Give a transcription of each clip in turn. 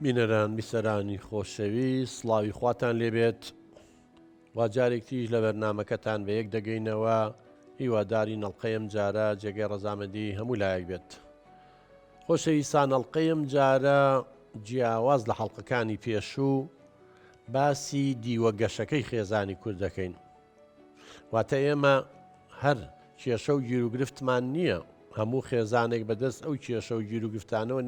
بینەران بیسەرانی خۆشەویست، سڵاوی خواتان لێبێت. وا جارێکتیش لە بەرنامەکەتان بە یەک دەگەینەوە، هیواداری نەڵقەیەم جارە جێگەی ڕەزامەندی هەموو لایەک بێت. خۆشەویستان، نەڵقەیەم جارە جیاواز لە حەڵقەکانی پێشوو باسی دیوە گەشەکەی خێزانی کورد دەکەین. واتە ئێمە هەر کێشە و گیرروگرفتمان نییە، هەموو خێزانێک بەدەست ئەو کێشە و گیرروگفتانەوە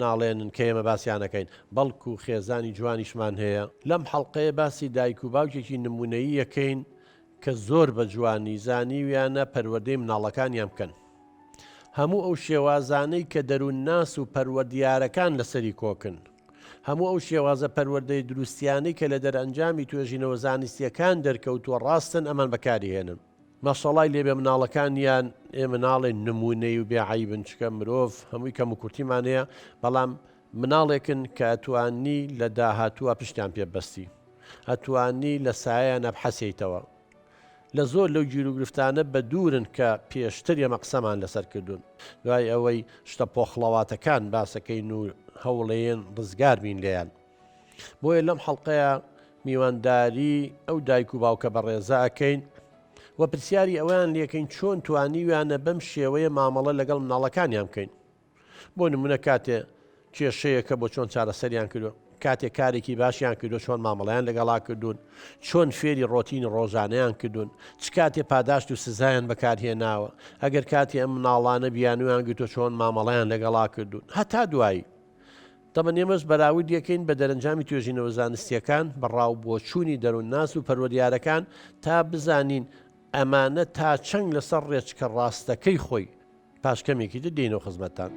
ناڵێنن کە ئێمە باسییانەکەین، بەڵکو خێزانی جوانیشمان هەیە. لەم حەڵقەیە باسی دایک و باوکێکی نمونەیی یەکەین کە زۆر بە جوانی زانیویانە پەروەردەی مناڵەکانیان بکەن. هەموو ئەو شێوازانەی کە دەروون ناس و پەروەردیارەکان لەسەری کۆکن، هەموو ئەو شێوازە پەروەردەی دروستیانەی کە لە دەرئەنجامی توێژینەوە زانستیەکان دەرکەوتووە ڕاستن، ئەمان بەکاریهێنن. مەشەڵای لێبێ مناڵەکانیان ئێمە ناڵێن نمونەی و بێعیبن، چکە مرۆڤ هەمووی کەم و کورتیمان هەیە، بەڵام مناڵێکن کە ئەتوانی لە داهاتووە پشتیان پێبەستی، ئەتوانی لە سایەنە بحەسێتەوە. لە زۆر لەو گیرروگرفتانە بە دوورن کە پێشتر ئێمە قسەمان لەسەر کردوون، دوای ئەوەی شتە پۆخڵەواتەکان باسەکەین و هەوڵێن ڕزگار بین لێیان. بۆیە لەم حەڵقەیە میوانداری ئەو دایک و باوکە بەڕێزە ئەکەین و پرسیاری ئەویان لێکەین چۆن توانیویانە بەم شێوەیە مامەڵە لەگەڵ مناڵەکانیان بکەین. بۆ نمونە کاتێ کێشەیەکە بۆ چۆن چارەسەریان کردو، کاتێک کارێکی باشیان کردو چۆن مامەڵەیان لەگەڵا کردوون، چۆن فێری ڕۆتینی ڕۆژانەیان کردوون، چ کاتێ پاداشت و سزایان بەکارهێناوە، ئەگەر کاتی ئەم مناڵانە بیانویان گرتو چۆن مامەڵەیان لەگەڵا کردوون هەتا دوایی. دەمەن ئێمەش بەراورد یەکەین بە دەرەنجامی توێژینەوە زانستیەکان بەڕاو بۆچوونی دەروون ناس و پەروەردیارەکان تا بزانین ئەمانە تا چەند لەسەر ڕێچکە ڕاستەکەی خۆی پاشکەمێکی تر دێنەوە خزمەتتان.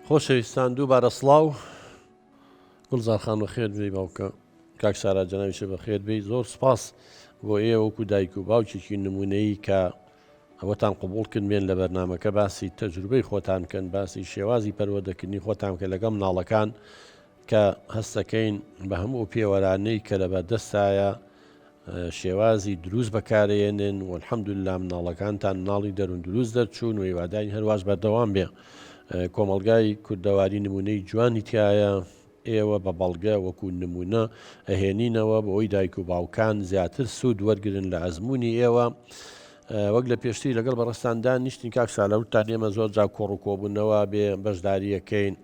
خۆشەویستان، دووبارە سڵاو. گوڵزارخان بەخێر بێی باوکە، کاک سارا جەناویشە بەخێر بێی. زۆر سپاس بۆ ئێوە وەکو دایک و باوکێکی نمونەیی کە ئەوەتان قبوڵ کردمێن لە بەرنامەکە باسی تەجروبەی خۆتان کەن، باسی شێوازی پەروەردەکردنی خۆتان کە لەگەڵ مناڵەکان کە هەستەکەین بە هەموو پێوەرانەی کە لە بەردەستایە شێوازی دروست بەکارێنن و الحەمدوللا مناڵەکانتان مناڵی دەروون دروست دەرچوون و هیواداری هەرواش بەردەوام بێ. کۆمەڵگای کوردەواری نمونەی جوانی تایە، ئێوە بە بەڵگە وەکو نمونە ئەهێنینەوە بە ئەوی دایک و باوکان زیاتر سوود وەرگرن لە ئەزمموی ئێوە. وەک لە پێشتری لەگەڵ بەڕستاندا نیشتین کاک سالەوتان ئێمە زۆر جا کۆڕ و کۆبوونەوە بێ بەشداریەکەین،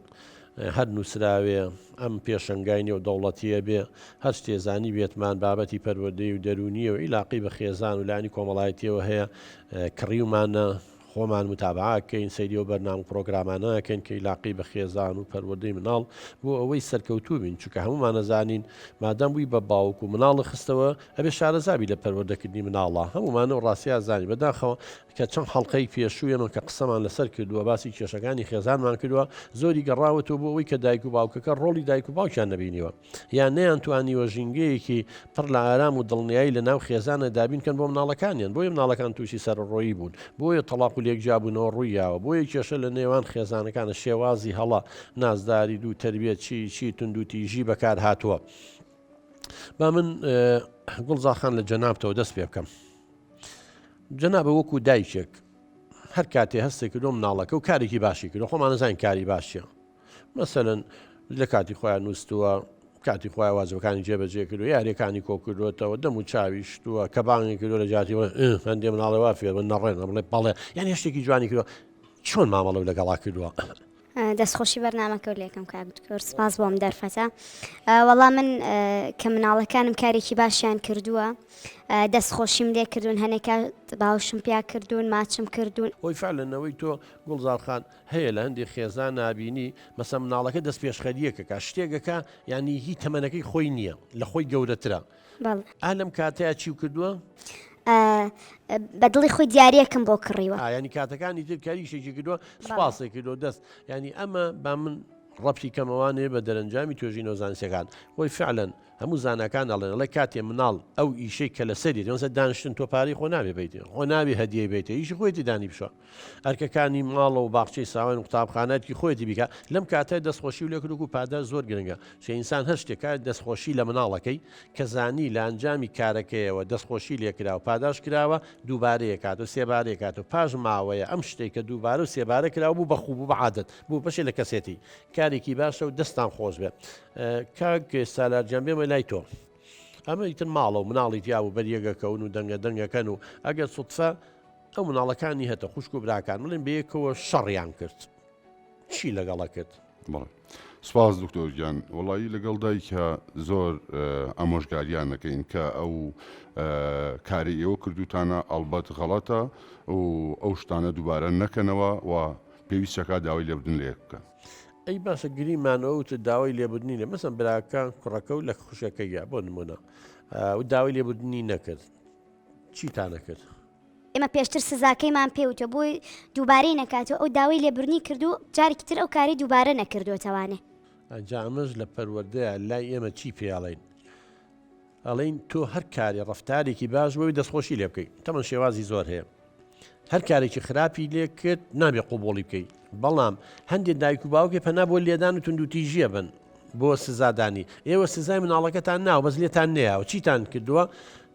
هەر نووسراوێ ئەم پێشنگاینی و دەوڵەتیە بێ، هەر شتێزانی بێتمان بابەتی پەروەردەی و دەرونیە و عیلاقی بە خێزان و لانی کۆمەڵایەتیەوە هەیە، کڕیومانە خۆمان متابعاکەین، سەیری و بەرنامە پرۆگرامانەکەن کە عیلاقی بە خێزان و پەروەردەی مناڵ بۆ ئەوەی سەرکەوتوو بین، چونکە هەمومان نەزانین مادەم بووی بە باوک و مناڵە خستەوە ئەبێ شارەزابی لە پەروەردەکردنی مناڵە، هەمومانە و ڕاستیا زانی بەداخەوە کە چەند حەڵقەی پێشوویەمە کە قسەمان لەسەر کردووە، باسی کێشەکانی خێزانمان کردووە، زۆری گەڕاوەتەوە بۆ ئەوەی کە دایک و باوکەکە ڕۆڵی دایک و باوکیان نەبینیوە، یان نەیانتوانیوە ژینگەیەکی پڕ لە ئارام و دڵنیایی لە ناو خێزانە دابینکەن بۆ مناڵەکانیان. بۆیە مناڵەکان تووشی سەرڕۆیی بوون، بۆیە تەڵاق و لێکجابوونەوە ڕوویاوە، بۆیە کێشە لە نێوان خێزانەکانە شێوازی هەڵا نازداری دوو تربیەت چی تونند و تیژی بەکار هاتووە. با من گوڵزاخان لە جەنابتەوە دەست پێ بکەم. جەنابە وەکو دایکێک هەر کاتێ هەستێک کردو مناڵەکە و کارێکی باشی کردو، خۆمان نەزانین کاری باشیە، مەسەلەن لە کاتی خۆیان نووسووە، کاتی خۆیان واجبەکانی جێبەجێ کردو، یاریەکانی کۆ کردوێتەوە، دەم و چاویشتووە، کە بانگی کردو لە جاتیەوە هەندێ مناڵێ وا فێر بن نەڕێن بڵێ بەڵێ، یانی هەشتێکی جوانی کردووە. چۆن مامەڵە لەگەڵا کردووە؟ دەستخۆشی بەرنامەکە و لێکم کاک دکتۆر، سپاس بۆم دەرفەتە. وەڵام من کە مناڵەکانم کارێکی باشیان کردووە، دەستخۆشیم لێ کردوون، هەنێکە باوشم پیا کردوون، ماچم کردوون. وەی فعلەنەوەی تۆ گوڵزارخان هەیە لە هەندێک خێزان نابینی مەسە مناڵەکە دەست پێشخەریەکەکە شتێکەکە یانی هی تەمەنەکەی خۆی نییە، لە خۆی گەورەترە. ئالم کاتەیە چی کردووە؟ بەدڵی خۆی دیارەکەم بۆ کڕیوە، ینی کاتەکانی تر کاریشێکی کردووە، سپاسێک کردو دەست، ینی ئەمە با من ڕەبتی کەمەوانێ بە دەرەنجامی توێژینەوە زانستیەکان. وەی فعلەن هەموو زانەکان ئەڵێ کاتێ مناڵ ئەو ئیشەی کە لە سەری دەمەسە دانیشتن تۆ پارەی خۆ نابێ بیتێ خۆ نابێ هەدیە بیتێ ئیشی خۆیتی دانی بشە ئەرکەکانی ماڵە و باخچەی ساوێن و قوتابخانەتی خۆیتی بیکە لەم کاتە دەستخۆشی و لێکردوک و پاداش زۆر گرنگە چه ئینسان هەر شتێکە دەستخۆشی لە مناڵەکەی کە زانی لە ئەنجامی کارەکەیەوە دەستخۆشی لێکرا و پاداش کراوە دووبارەیە کات و سێبارەیە کات و پاش ماوەیە ئەم شتێک کە دووبارە و سێبارە کراوە بوو بەخوب بوو بەعادەت بوو بەشێ لە کەسێتی کارێکی باشە و دەستان خۆش بێت کاک سالارجان بێمە لای تۆ ئەمە ئیتر ماڵە و مناڵی تیا و بەریەگەکەون و دەنگەکەن و ئەگەر سوتفە ئەو مناڵەکانی هەتە خوشک و براکان بڵێن بەیەکەوە شەڕیان کرد چی لەگەڵە کرد؟ سپاس دکتۆر گیان وڵایی لەگەڵ دایکە زۆر ئامۆژگاریان نەکەین کە ئەو کاری ئێوە کردوتانە ئەڵبەت غەڵەتە و ئەو شتانە دووبارە نەکەنەوە و پێویستەکە داوای لێبدن لێ بکەن. ئەی باشە گریمانەوەتە داوای لێبوردنی لە مەسم براکان کوڕەکە و لە خوشەکەیە بۆ نمونە و داوای لێبوردنی نەکرد چیتان نەکرد؟ ئێمە پێشتر سزاکەیمان پێوتە بۆی دووبارەی نەکاتەوە ئەو داوای لێبوردنی کردو جارێکی تر ئەو کاری دووبارە نەکردوێتەوانێ جامەش لە پەروەردەیە لای ئێمە چی پێڵین ئەڵین تۆ هەر کاری ڕفتارێکی باش بۆی دەستخۆشی لێ بکەیت تەمەن شێوازی زۆر هەیە هەر کارێکی خراپی لێ کرد نابێ قوبوڵی بکەیت بەڵام هەندێک دایک و باوکێ پەنا بۆ لێدان و توندوتیژیە بن بۆ سزادانی ئێوە سزای مناڵەکەتان ناو بەس لێتان نەیە چیتان کردووە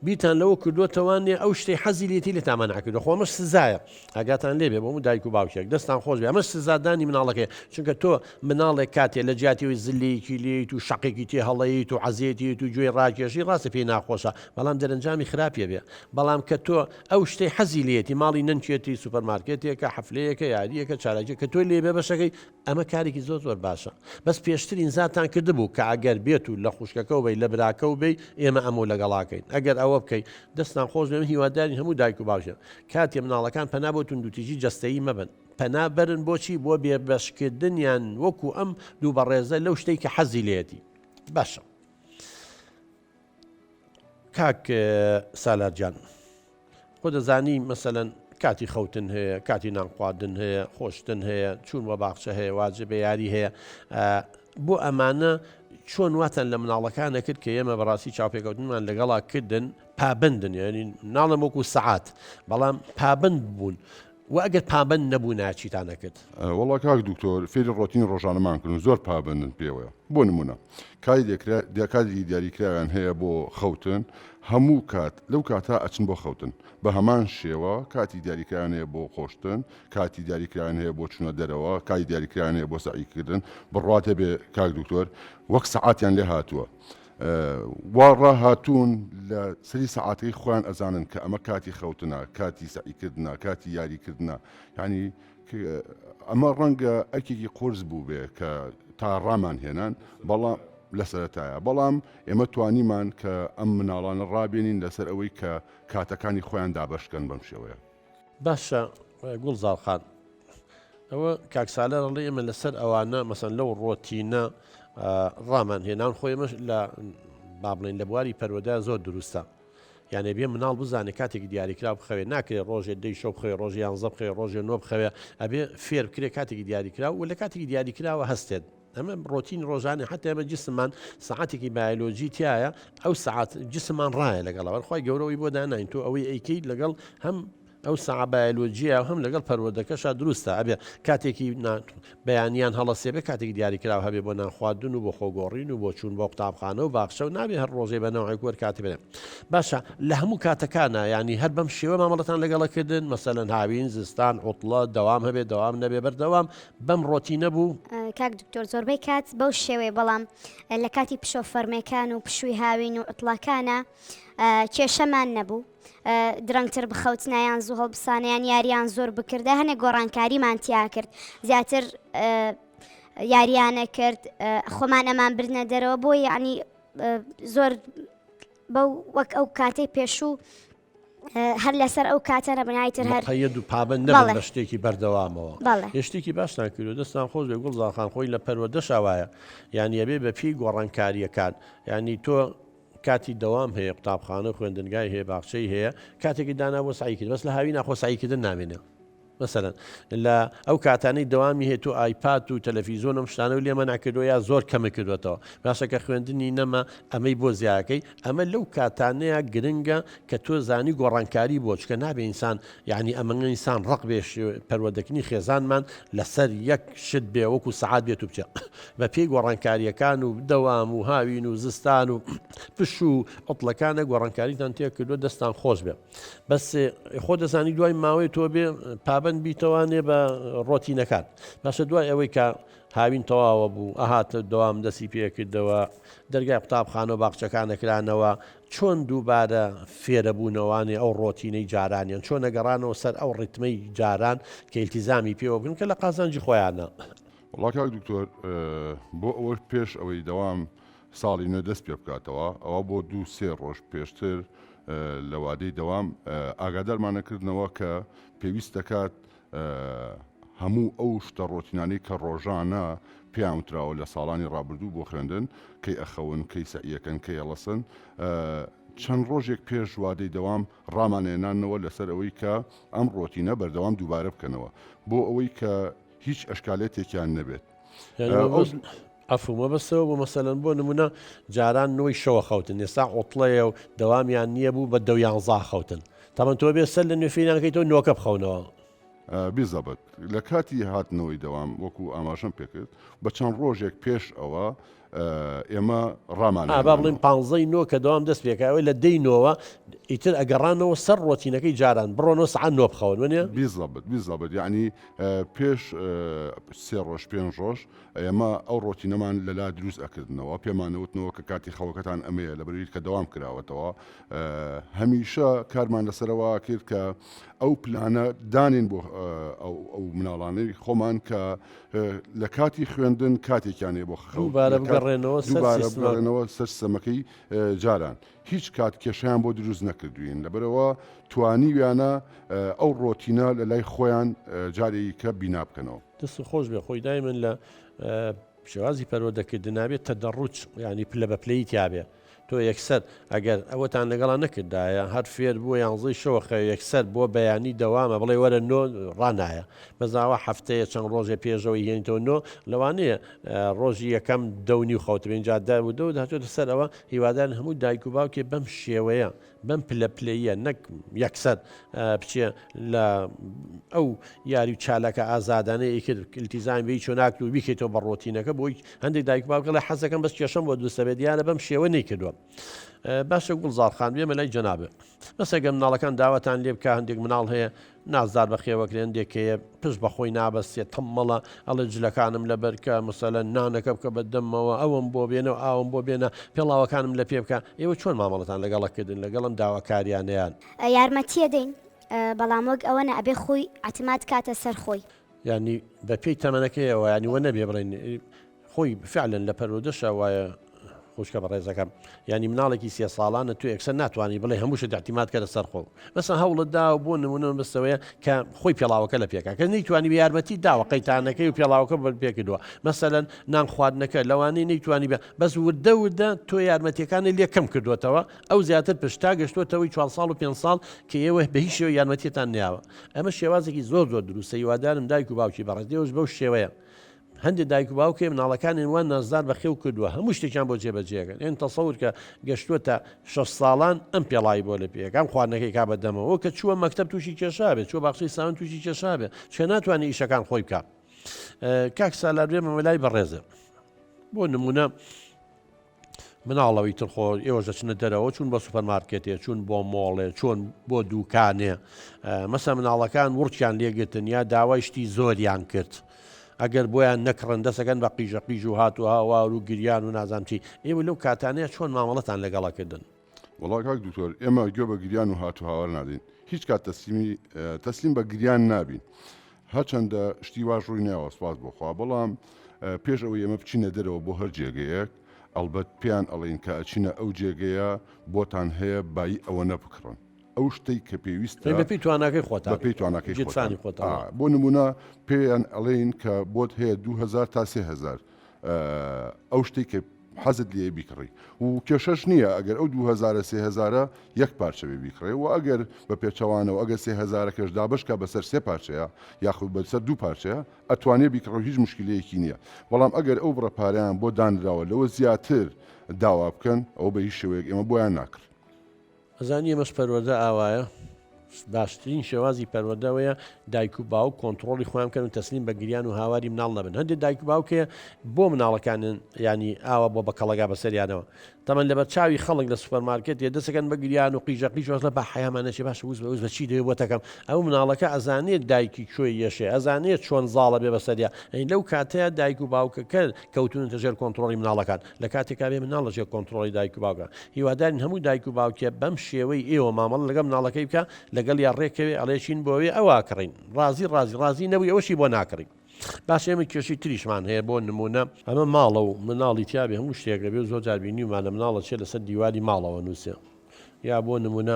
بیتان لەوە کردوتەوانێ ئەو شتەی حەزی لێتی لێتامان ناکردو خۆمەش سزایە ئاگاتان لێبێ بۆ دایک و باوکێک دەستان خۆش بێ ئەمەش سزادانی مناڵەکەی چونکە تۆ مناڵێک کاتێ لە جیاتیەوەی زلەیەکی لێیت و شەقێکی تێ هەڵەیت و عەزیەتیت و گوێی ڕاکێشی ڕاستە پێی ناخۆشە بەڵام دەرەنجامی خراپیە بێ بەڵام کە تۆ ئەو شتەی حەزی لێتی ماڵی نەنچێتی سوپەرمارکێتێکە حەفلەیەکە یاریەکە چارەجە کە تۆ لێبێ بەشەکەی ئەمە کارێکی زۆر زۆر باشە بەس پێشتر ئینزاتان کردبوو کە ئەگەر بێت و لە خوشکەکە و بی لە براکە و بی ئێمە ئەمە لەگەڵاکەین ئەگەر ئەوە بکەیت دەستان خۆش بێن هیواداری هەموو دایک و باوکە کاتێ مناڵەکان پەنا بۆ توندوتیژی جەستەیی مەبن پەنا بەرن بۆچی بۆ بێبەشکردنیان وەکو ئەم دوو بەڕێزە لەو شتەی کە حەزی لێتی باشە کاک سالارجان خۆ دەزانی مەسەلەن کاتی خەوتن هەیە کاتی نان خواردن هەیە خۆشتن هەیە چوون بە باخچە هەیە واجبە یاری هەیە بۆ ئەمانە چۆن واتەن لە مناڵەکانە کرد کە ئێمە بەڕاستی چاوپێکەوتنمان لەگەڵا کردن پابندن یعنی ناڵم وەکو سەعات بەڵام پابند بوون و ئەگەر پابند نەبوو ناچیتانە کرد وەڵا کاک دکتۆر فێری ڕۆتین ڕۆژانەمان کردن زۆر پابندن پێوەیە بۆ نمونە کاتی دیاریکراویان هەیە بۆ خەوتن هەموو کات لەو کاتا ئەچن بۆ خەوتن بە هەمان شێوە کاتی دیاریکرایان هەیە بۆ خۆشتن کاتی دیاریکرایان هەیە بۆ چونە دەرەوە کاتی دیاریکرایان هەیە بۆ سعیکردن بڕاتە بێ کاک دکتۆر وەک سەعاتیان لێ هاتووە وا ڕاهاتوون لە سەری سەعاتەی خۆیان ئەزانن کە ئەمە کاتی خەوتنە کاتی سعیکردنە کاتی یاریکردنە ینی ئەمە ڕەنگە ئەکێکی قرس بوو بێ کە تا ڕامان هێنان بەڵام لە سەرەتایە بەڵام ئێمە توانیمان کە ئەم مناڵانە ڕابێنین لەسەر ئەوەی کە کاتەکانی خۆیان دابەشکەن بەم شێوەیە باشە گوڵزارخان ئەوە کاکسالە ڕڵی ئێمە لەسەر ئەوانە مەسەن لەو ڕۆتینە ڕامان هێنان خۆیمەش لە با بڵێن لە بواری پەروەدا زۆر دروستە یانێ بێ مناڵ بزانێت کاتێکی دیاریکرا بخەوێ ناکرێت ڕۆژێ دەی شەو بخەوێ ڕۆژ یانزە بخەوێ ڕۆژێ نۆ بخەوێ ئەبێ فێر بکرێت کاتێکی دیاریکرا و لە کاتێکی دیاریکراوە هەستێت ئەمە ڕۆتین ڕۆژانە حتا ئەمە جسممان سعاتێکی بایۆلۆجی تایە ئەو سعات جسممان ڕایە لەگەڵەوە خۆی گەورەوەی بۆ داناین تۆ ئەوەی ئەیکەی لەگەڵ هەم ئەو سعە بایۆلۆجیە و هەم لەگەڵ پەروەردەکەشا دروستە ئەبێ کاتێکی بەیانیان هەڵەسێ بێ کاتێکی دیاریکراوە هەبێ بۆ نانخواردن و بۆ خۆگۆڕین و بۆ چوون بۆ قوتابخانە و باخچە و نابێ هەر ڕۆژێ بەنەوەی وەر کاتی بێ باشە لە هەموو کاتەکانە ینی هەر بەم شێوە مامەڵەتان لەگەڵەکردن مەسەلەن هاوین زستان عوتڵە دەوام هەبێ دەوام نەبێ بەردەوام بەم ڕۆتینە بوو کاک دکتۆر زۆربەی کات بەو شێوەیە بەڵام لە کاتی پشۆ فەرمەکان و پشووی هاوین و عوتڵەکانە کێشەمان نەبوو درەنگتر بخەوتنایان زوو هەڵبسانیان یاریان زۆر بکردە هەنێک گۆڕانکاریمان تیا کرد زیاتر یاریانە کرد خۆمان ئەمان برنە دەرەوە بۆ یعنی زۆر بەو وەک ئەو کاتەی پێشوو هەر لەسەر ئەو کاتە نەبنایتر هەر هەیە دوو پابند نەبن بە شتێکی بەردەوامەوە بەڵێ هێشتێکی باشتان کردو دەستان خۆش بێ گوڵزارخان خۆی لە پەروەردە شاوایە یعنی ئەبێ بە پێی گۆڕانکاریەکان ینی تۆ کاتی دەوام هەیە قوتابخانە خوێندنگای هەیە باخچەی هەیە کاتێکی دانا بۆ سعی کرد بەس لە هاوی ناخۆ سعیکردن نامێنێ مثلەن لە ئەو کاتانەی دەوامی هێت و ئایپات و تەلەڤیزۆن ئەم شتانە و لێمە ناکردەوە یا زۆر کەمە کردوێتەوە باشەکە خوێندنی نەما ئەمەی بۆ زیاکەی ئەمە لەو کاتانەیە گرنگە کە تۆ زانی گۆڕانکاری بۆ چکە نابێ ئینسان یعنی ئەمە ئینسان ڕق بێش پەروەردەکردنی خێزانمان لەسەر یەک شت بێ وەکو سەعات بێت و بچێ بە پێی گۆڕانکاریەکان و دەوام و هاوین و زستان و پش و ئۆتڵەکانە گۆڕانکاریتان تێ کردو دەستان خۆش بێ بەس خۆ دەزانی دوای ماوەی تۆ بێ پابند بیتەوانێ بە ڕۆتینەکان باشە دوای ئەوەی کە هاوین تەواوە بوو ئاهاتە دەوام دەستی پێکردەوە دەرگای قوتابخانە و باخچەکانەکرانەوە چۆن دووبارە فێرەبوونەوەوانێ ئەو ڕۆتینەی جارانیان چۆن نەگەڕانەوە سەر ئەو ڕیتمەی جاران کە ئیلتیزامی پێوە بکەن کە لە قازانجی خۆیانە وڵا کاک دکتۆر بۆ ئەوە پێش ئەوەی دەوام ساڵی نوێ دەست پێ بکاتەوە ئەوە بۆ 2-3 ڕۆژ پێشتر لە وادەی دەوام ئاگادارمانەکردنەوە کە پێویست دەکات هەموو ئەو شتە ڕۆتینانەی کە ڕۆژانە پێیان وتراوە لە ساڵانی ڕابردوو بۆ خوێندن کەی ئەخەون کەی سەعیەکەن کەی هەڵەسن چەند ڕۆژێک پێش وادەی دەوام ڕامانێنانەوە لەسەر ئەوەی کە ئەم ڕۆتینە بەردەوام دووبارە بکەنەوە بۆ ئەوەی کە هیچ ئەشکالێتێکیان نەبێت ئەفومە بەسەوە بۆ مەسەلەن بۆ نمونە جاران نۆی شەوە خەوتن ئێستا ئۆتڵەیە و دەوامیان نییە بوو بە 11 خەوتن تامان تۆ بێ سەر لە نوێفینانەکەیتەوە نۆکە بخەونەوە بیزەبت لە کاتی هاتنەوەی دەوام وەکو ئاماژەم پێکرد بە چەند ڕۆژێک پێش ئەوە ئێمە ڕامان با بڵین 15 نۆ کە دەوام دەست پێکەوەی لە دەینەوە ئیتر ئەگەڕانەوە سەر ڕۆتینەکەی جاران بڕۆنەوە سعات نۆ بخەون وێنێ بیزەبت یعنی پێش 3 ڕۆژ 5 ڕۆژ ئێمە ئەو ڕۆتینەمان لەلا دروست ئەکردنەوە پێمانەوتنەوە کە کاتی خەوەکەتان ئەمەیە لە بەرویت کە دەوام کراوەتەوە هەمیشە کارمان لەسەرەوە کرد کە ئەو پلانە دانین بۆ ئەو مناڵانەی خۆمان کە لە کاتی خوێندن کاتێکیانێ بۆ بگەڕێنەوە سەر سەمەکەی جاران هیچ کات کێشیان بۆ دروست نەکردوین لەبەرەوە توانی ویانە ئەو ڕۆتینە لە لای خۆیان جارێکی کە بینا بکەنەوە دەست خۆش بێ خۆی دای من لە شێوازی پەروەردەکردنابێت تەدەڕوچ ینی پلە بە پلەی تیاابێ تۆ یەکسەر ئەگەر ئەوەتان لەگەڵان نەکردایە هەر فێر بووە یانزەی شەوەخە یەکسەر بۆ بەیانی دەوامە بڵێ وەرە نۆ ڕانایە بەزاوە هەفتەیە چەند ڕۆژێ پێشەوەی هێنیتەوە نۆ لەوانەیە ڕۆژی یەکەم دەونی و خەوتبێنجادا و دە هاتوۆتە سەر ئەوە هیوادار هەموو دایک و باوکێ بەم شێوەیە بەم پلە پلەیە نەک یەکسەر بچێ لە ئەو یاری و چالەکە ئازادانەیە کرد ئیلتیزامی بی چۆ ناکرد و بیکەیتەوە بە ڕۆتینەکە بۆی هەندێک دایک باوکە لە حەزەکەم بەس کێشەم بۆ دووسەبێت دیانە بەم شێوە نەیکردووە باشە گوڵزارخان بێمە لای جەنابێ بەسەگە مناڵەکان داوەتان لێ بکە هەندێک مناڵ هەیە نازدار بە خێوەکرێ هەندێکەیە پشت بەخۆی نابەستێت تەممەڵە ئەڵە جلەکانم لەبەر کە مەسەلە نانەکە بکە بەدەمەوە ئەوم بۆ بێنەوە ئاوم بۆ بێنە پێڵاوەکانم لە پێ بکە ئێوە چۆن مامەڵەتان لەگەڵەکردن لەگەڵم داواکاریانیان یارمەتیە دەین بەڵام وەک ئەوە نە ئەبێ خۆی ئەتمات کاتە سەر خۆی ینی بە پێی تەمەنەکەیەوە ینی وە نەبێ بڵێن خۆی فعلن لە پەرودەشە وایە خوشکە بە ڕێزەکەم ینی مناڵێکی 3 ساڵانە تو یەکسەر ناتوانانی بڵێ هەمووشە داحتیمات کە لەسەر خۆ مەسەن هەوڵتدا و بۆ نمونە بستەوەیە کە خۆی پێڵاوەکە لە پێکە کە نەیتوانی بە یارمەتی داوە قەیتانەکەی و پێڵاوەکە بە پێکردووە مەسەلەن نان خواردنەکە لەوانەیە نەیتوانی بە بەس وردە تۆ یارمەتیەکانی لێ کەم کردوێتەوە ئەو زیاتر پشتا گەشتوتەوەی 4 ساڵ و 5 ساڵ کە ئێوە بە هیچ شێوە یارمەتیتان نیاوە ئەمە شێوازێکی زۆر دروستە هیوادارم دایک و باوکی بەڕێزدێوش بەو شێوەیە هەندێک دایک و باوکێ مناڵەکانی وان نازدار بە خێو کردووە هەموو شتێکیان بۆ جێبەجێەکەن ئێن تەسەور کە گەشتووەتە 6 ساڵان ئەم پێڵایی بۆ لە پێەکەم خواردنەکەی کا بەدەمەوە کە چووە مەکتەب تووشی کێشابێت چوە باخچەی ساون تووشی کێشابێت چێ ناتوانانی ئیشەکان خۆی بکە کاک سالار بێمە لای بەڕێزە بۆ نمونە مناڵەوەی ترخۆ ئێوەش دەچنە دەرەوە چون بە سوپەرمارکێتێ چون بۆ مۆڵێ چۆن بۆ دووکانێ مەسە مناڵەکان وڕچیان لێگرتن یا داوای شتی زۆریان کرد ئەگەر بۆیان نەکڕن دەسەکەن بە قیژە قیژ و هات و هاوار و گریان و نازانچی ئێوە لەو کاتانەیە چۆن مامەڵەتان لەگەڵاکردن وڵای کاک دکتۆر ئێمە گوێ بە گریان و هات و هاوار نادین هیچ کات تەسلیم بە گریان نابین هەرچەندە شتی واش ڕووی ناوە سپاس بۆخوا بەڵام پێش ئەوەی ئێمە بچینە دەرەوە بۆ هەر جێگەیەک ئەلبەت پێیان ئەڵێن کە ئەچینە ئەو جێگەیە بۆتان هەیە بای ئەوە نەبکڕن ئەو شتەی کە پێویستە بەپی تواناکەی خۆتان بەپی تواناکەی جێتفانی خۆتان بۆ نمونە پێیان ئەڵێن کە بۆت هەیە 2000 تا 3000 ئەو شتێک کە حەزت لێ بیکڕی و کێشەش نییە ئەگەر ئەو 2000 یەک پارچە بێ بیکڕێ و ئەگەر بە پێچەوانەوە ئەگەر 3000 کەش دابشکە بەسەر سێ پارچەیە یاخود بەسەر دوو پارچەیە ئەتوانێ بیکڕە هیچ مشکلەیەکی نییە بەڵام ئەگەر ئەو بڕەپاریان بۆ دانراوە لەوە زیاتر داوا بکەن ئەو بە هیچ شێوەیەک ئێمە بۆیان ناکرد. ئەزانی ئەمەش پەروەردە ئاوایە باشترین شێوازی پەروەردەوەیە دایک و باوک کۆنتترۆلی خۆیان کەن و تەسلیم بە گریان و هاواری مناڵ نەبن هەندێک دایک و باوکەیە بۆ مناڵەکانن ینی ئاوە بۆ بە کەڵگا بەسەریانەوە تەمەەن لەبەر چاوی خەڵک لە سوپەرمارکێت دەسەکەن بە گریان و قیژەقیش وەس لە بە حیامانەشی باش وز بە چی دەوێت بۆتەکەم ئەو مناڵەکە ئەزانێت دایکی کوێی یەشێ ئەزانێت چۆن زاڵە بێ بەسەریا ئەین لەو کاتەیە دایک و باوکەکە کەوتون تەژێر کۆنتترۆلی مناڵەکان لە کاتێکا بێ مناڵ لەژێر کۆنتترۆلی دایک و باوکە هیوادارین هەموو دایک و باوکە بەم شێوەی ئێوە مامەڵ لەگەم مناڵەکەی بکە لەگەڵ یا ڕێکەوێ ئەڵێچین بۆوێ ئەوواکڕین ڕازی نەبووی ئەوشی بۆ ناکڕین. باش ئێمە کێشی تریشمان هەیە بۆ نمونە ئەمە ماڵە و مناڵی تیاابێ هەموو شتێک لەبێ زۆر جاربینی ومانە مناڵە چێ لەسەر دیواری ماڵەوە نووسێ یا بۆ نمونە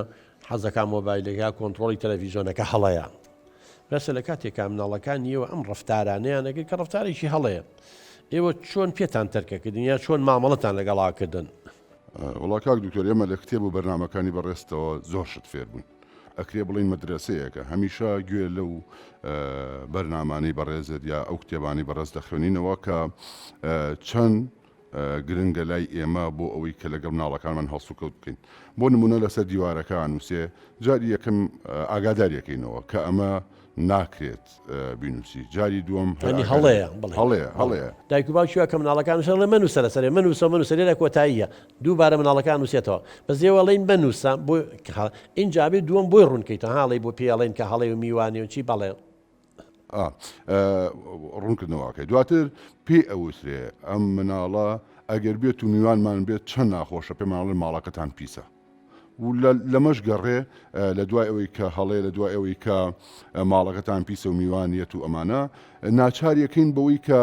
حەزەکە مۆبایلەکە کۆنتترۆلی تەلەڤیزیۆنەکە هەڵەیە بەسە لە کاتێکا مناڵەکان نیەوە ئەم ڕفتارانەیانەکە کە ڕفتارێکی هەڵەیە ئێوە چۆن پێتان تەرکەکردن یا چۆن مامەڵەتان لەگەڵاکردن. وڵا کاک دکتۆر ئێمە لە کتێب و بەرنامەکانی بەڕێستەوە زۆر شت فێر بوون ئەکرێ بڵین مەدرسەیەکە هەمیشە گوێ لەو بەرنامانەی بەڕێزت یا ئەو کتێبانی بەڕێز دەخوێنینەوە کە چەند گرنگە لای ئێمە بۆ ئەوەی کە لەگەڵ مناڵەکانمان هەڵسو کەوت بکەین بۆ نمونە لەسەر دیوارەکان نووسێ جاری یەکەم ئاگاداریەکەینەوە کە ئەمە ناکرێت بینوسی جاری دووەم هەڵەیە دایک و باوکی کە مناڵەکان لە منووسە لەسەر منووسە لێرە کۆتاییە دووبارە مناڵەکان نووسێتەوە بەزێوەڵین بنووسە بۆ اینجابێت دووەم بۆی ڕوونکەیتە هاڵی بۆ پێڵێن کە هەڵێ و میوانی و چی بەڵێ ڕوونکردنەوەکەی دواتر پێ ئەوسرێ ئەم مناڵە ئەگەر بێت و میوانمان بێت چەند ناخۆشە پێماڵن ماڵەکەتان پیسە و لەمەش گەڕێ لە دوای ئەوەی کە هەڵێ لە دوای ئەوەی کە ماڵەکەتان پیسە و میوانیەت و ئەمانە ناچاریەکەین بەوەی کە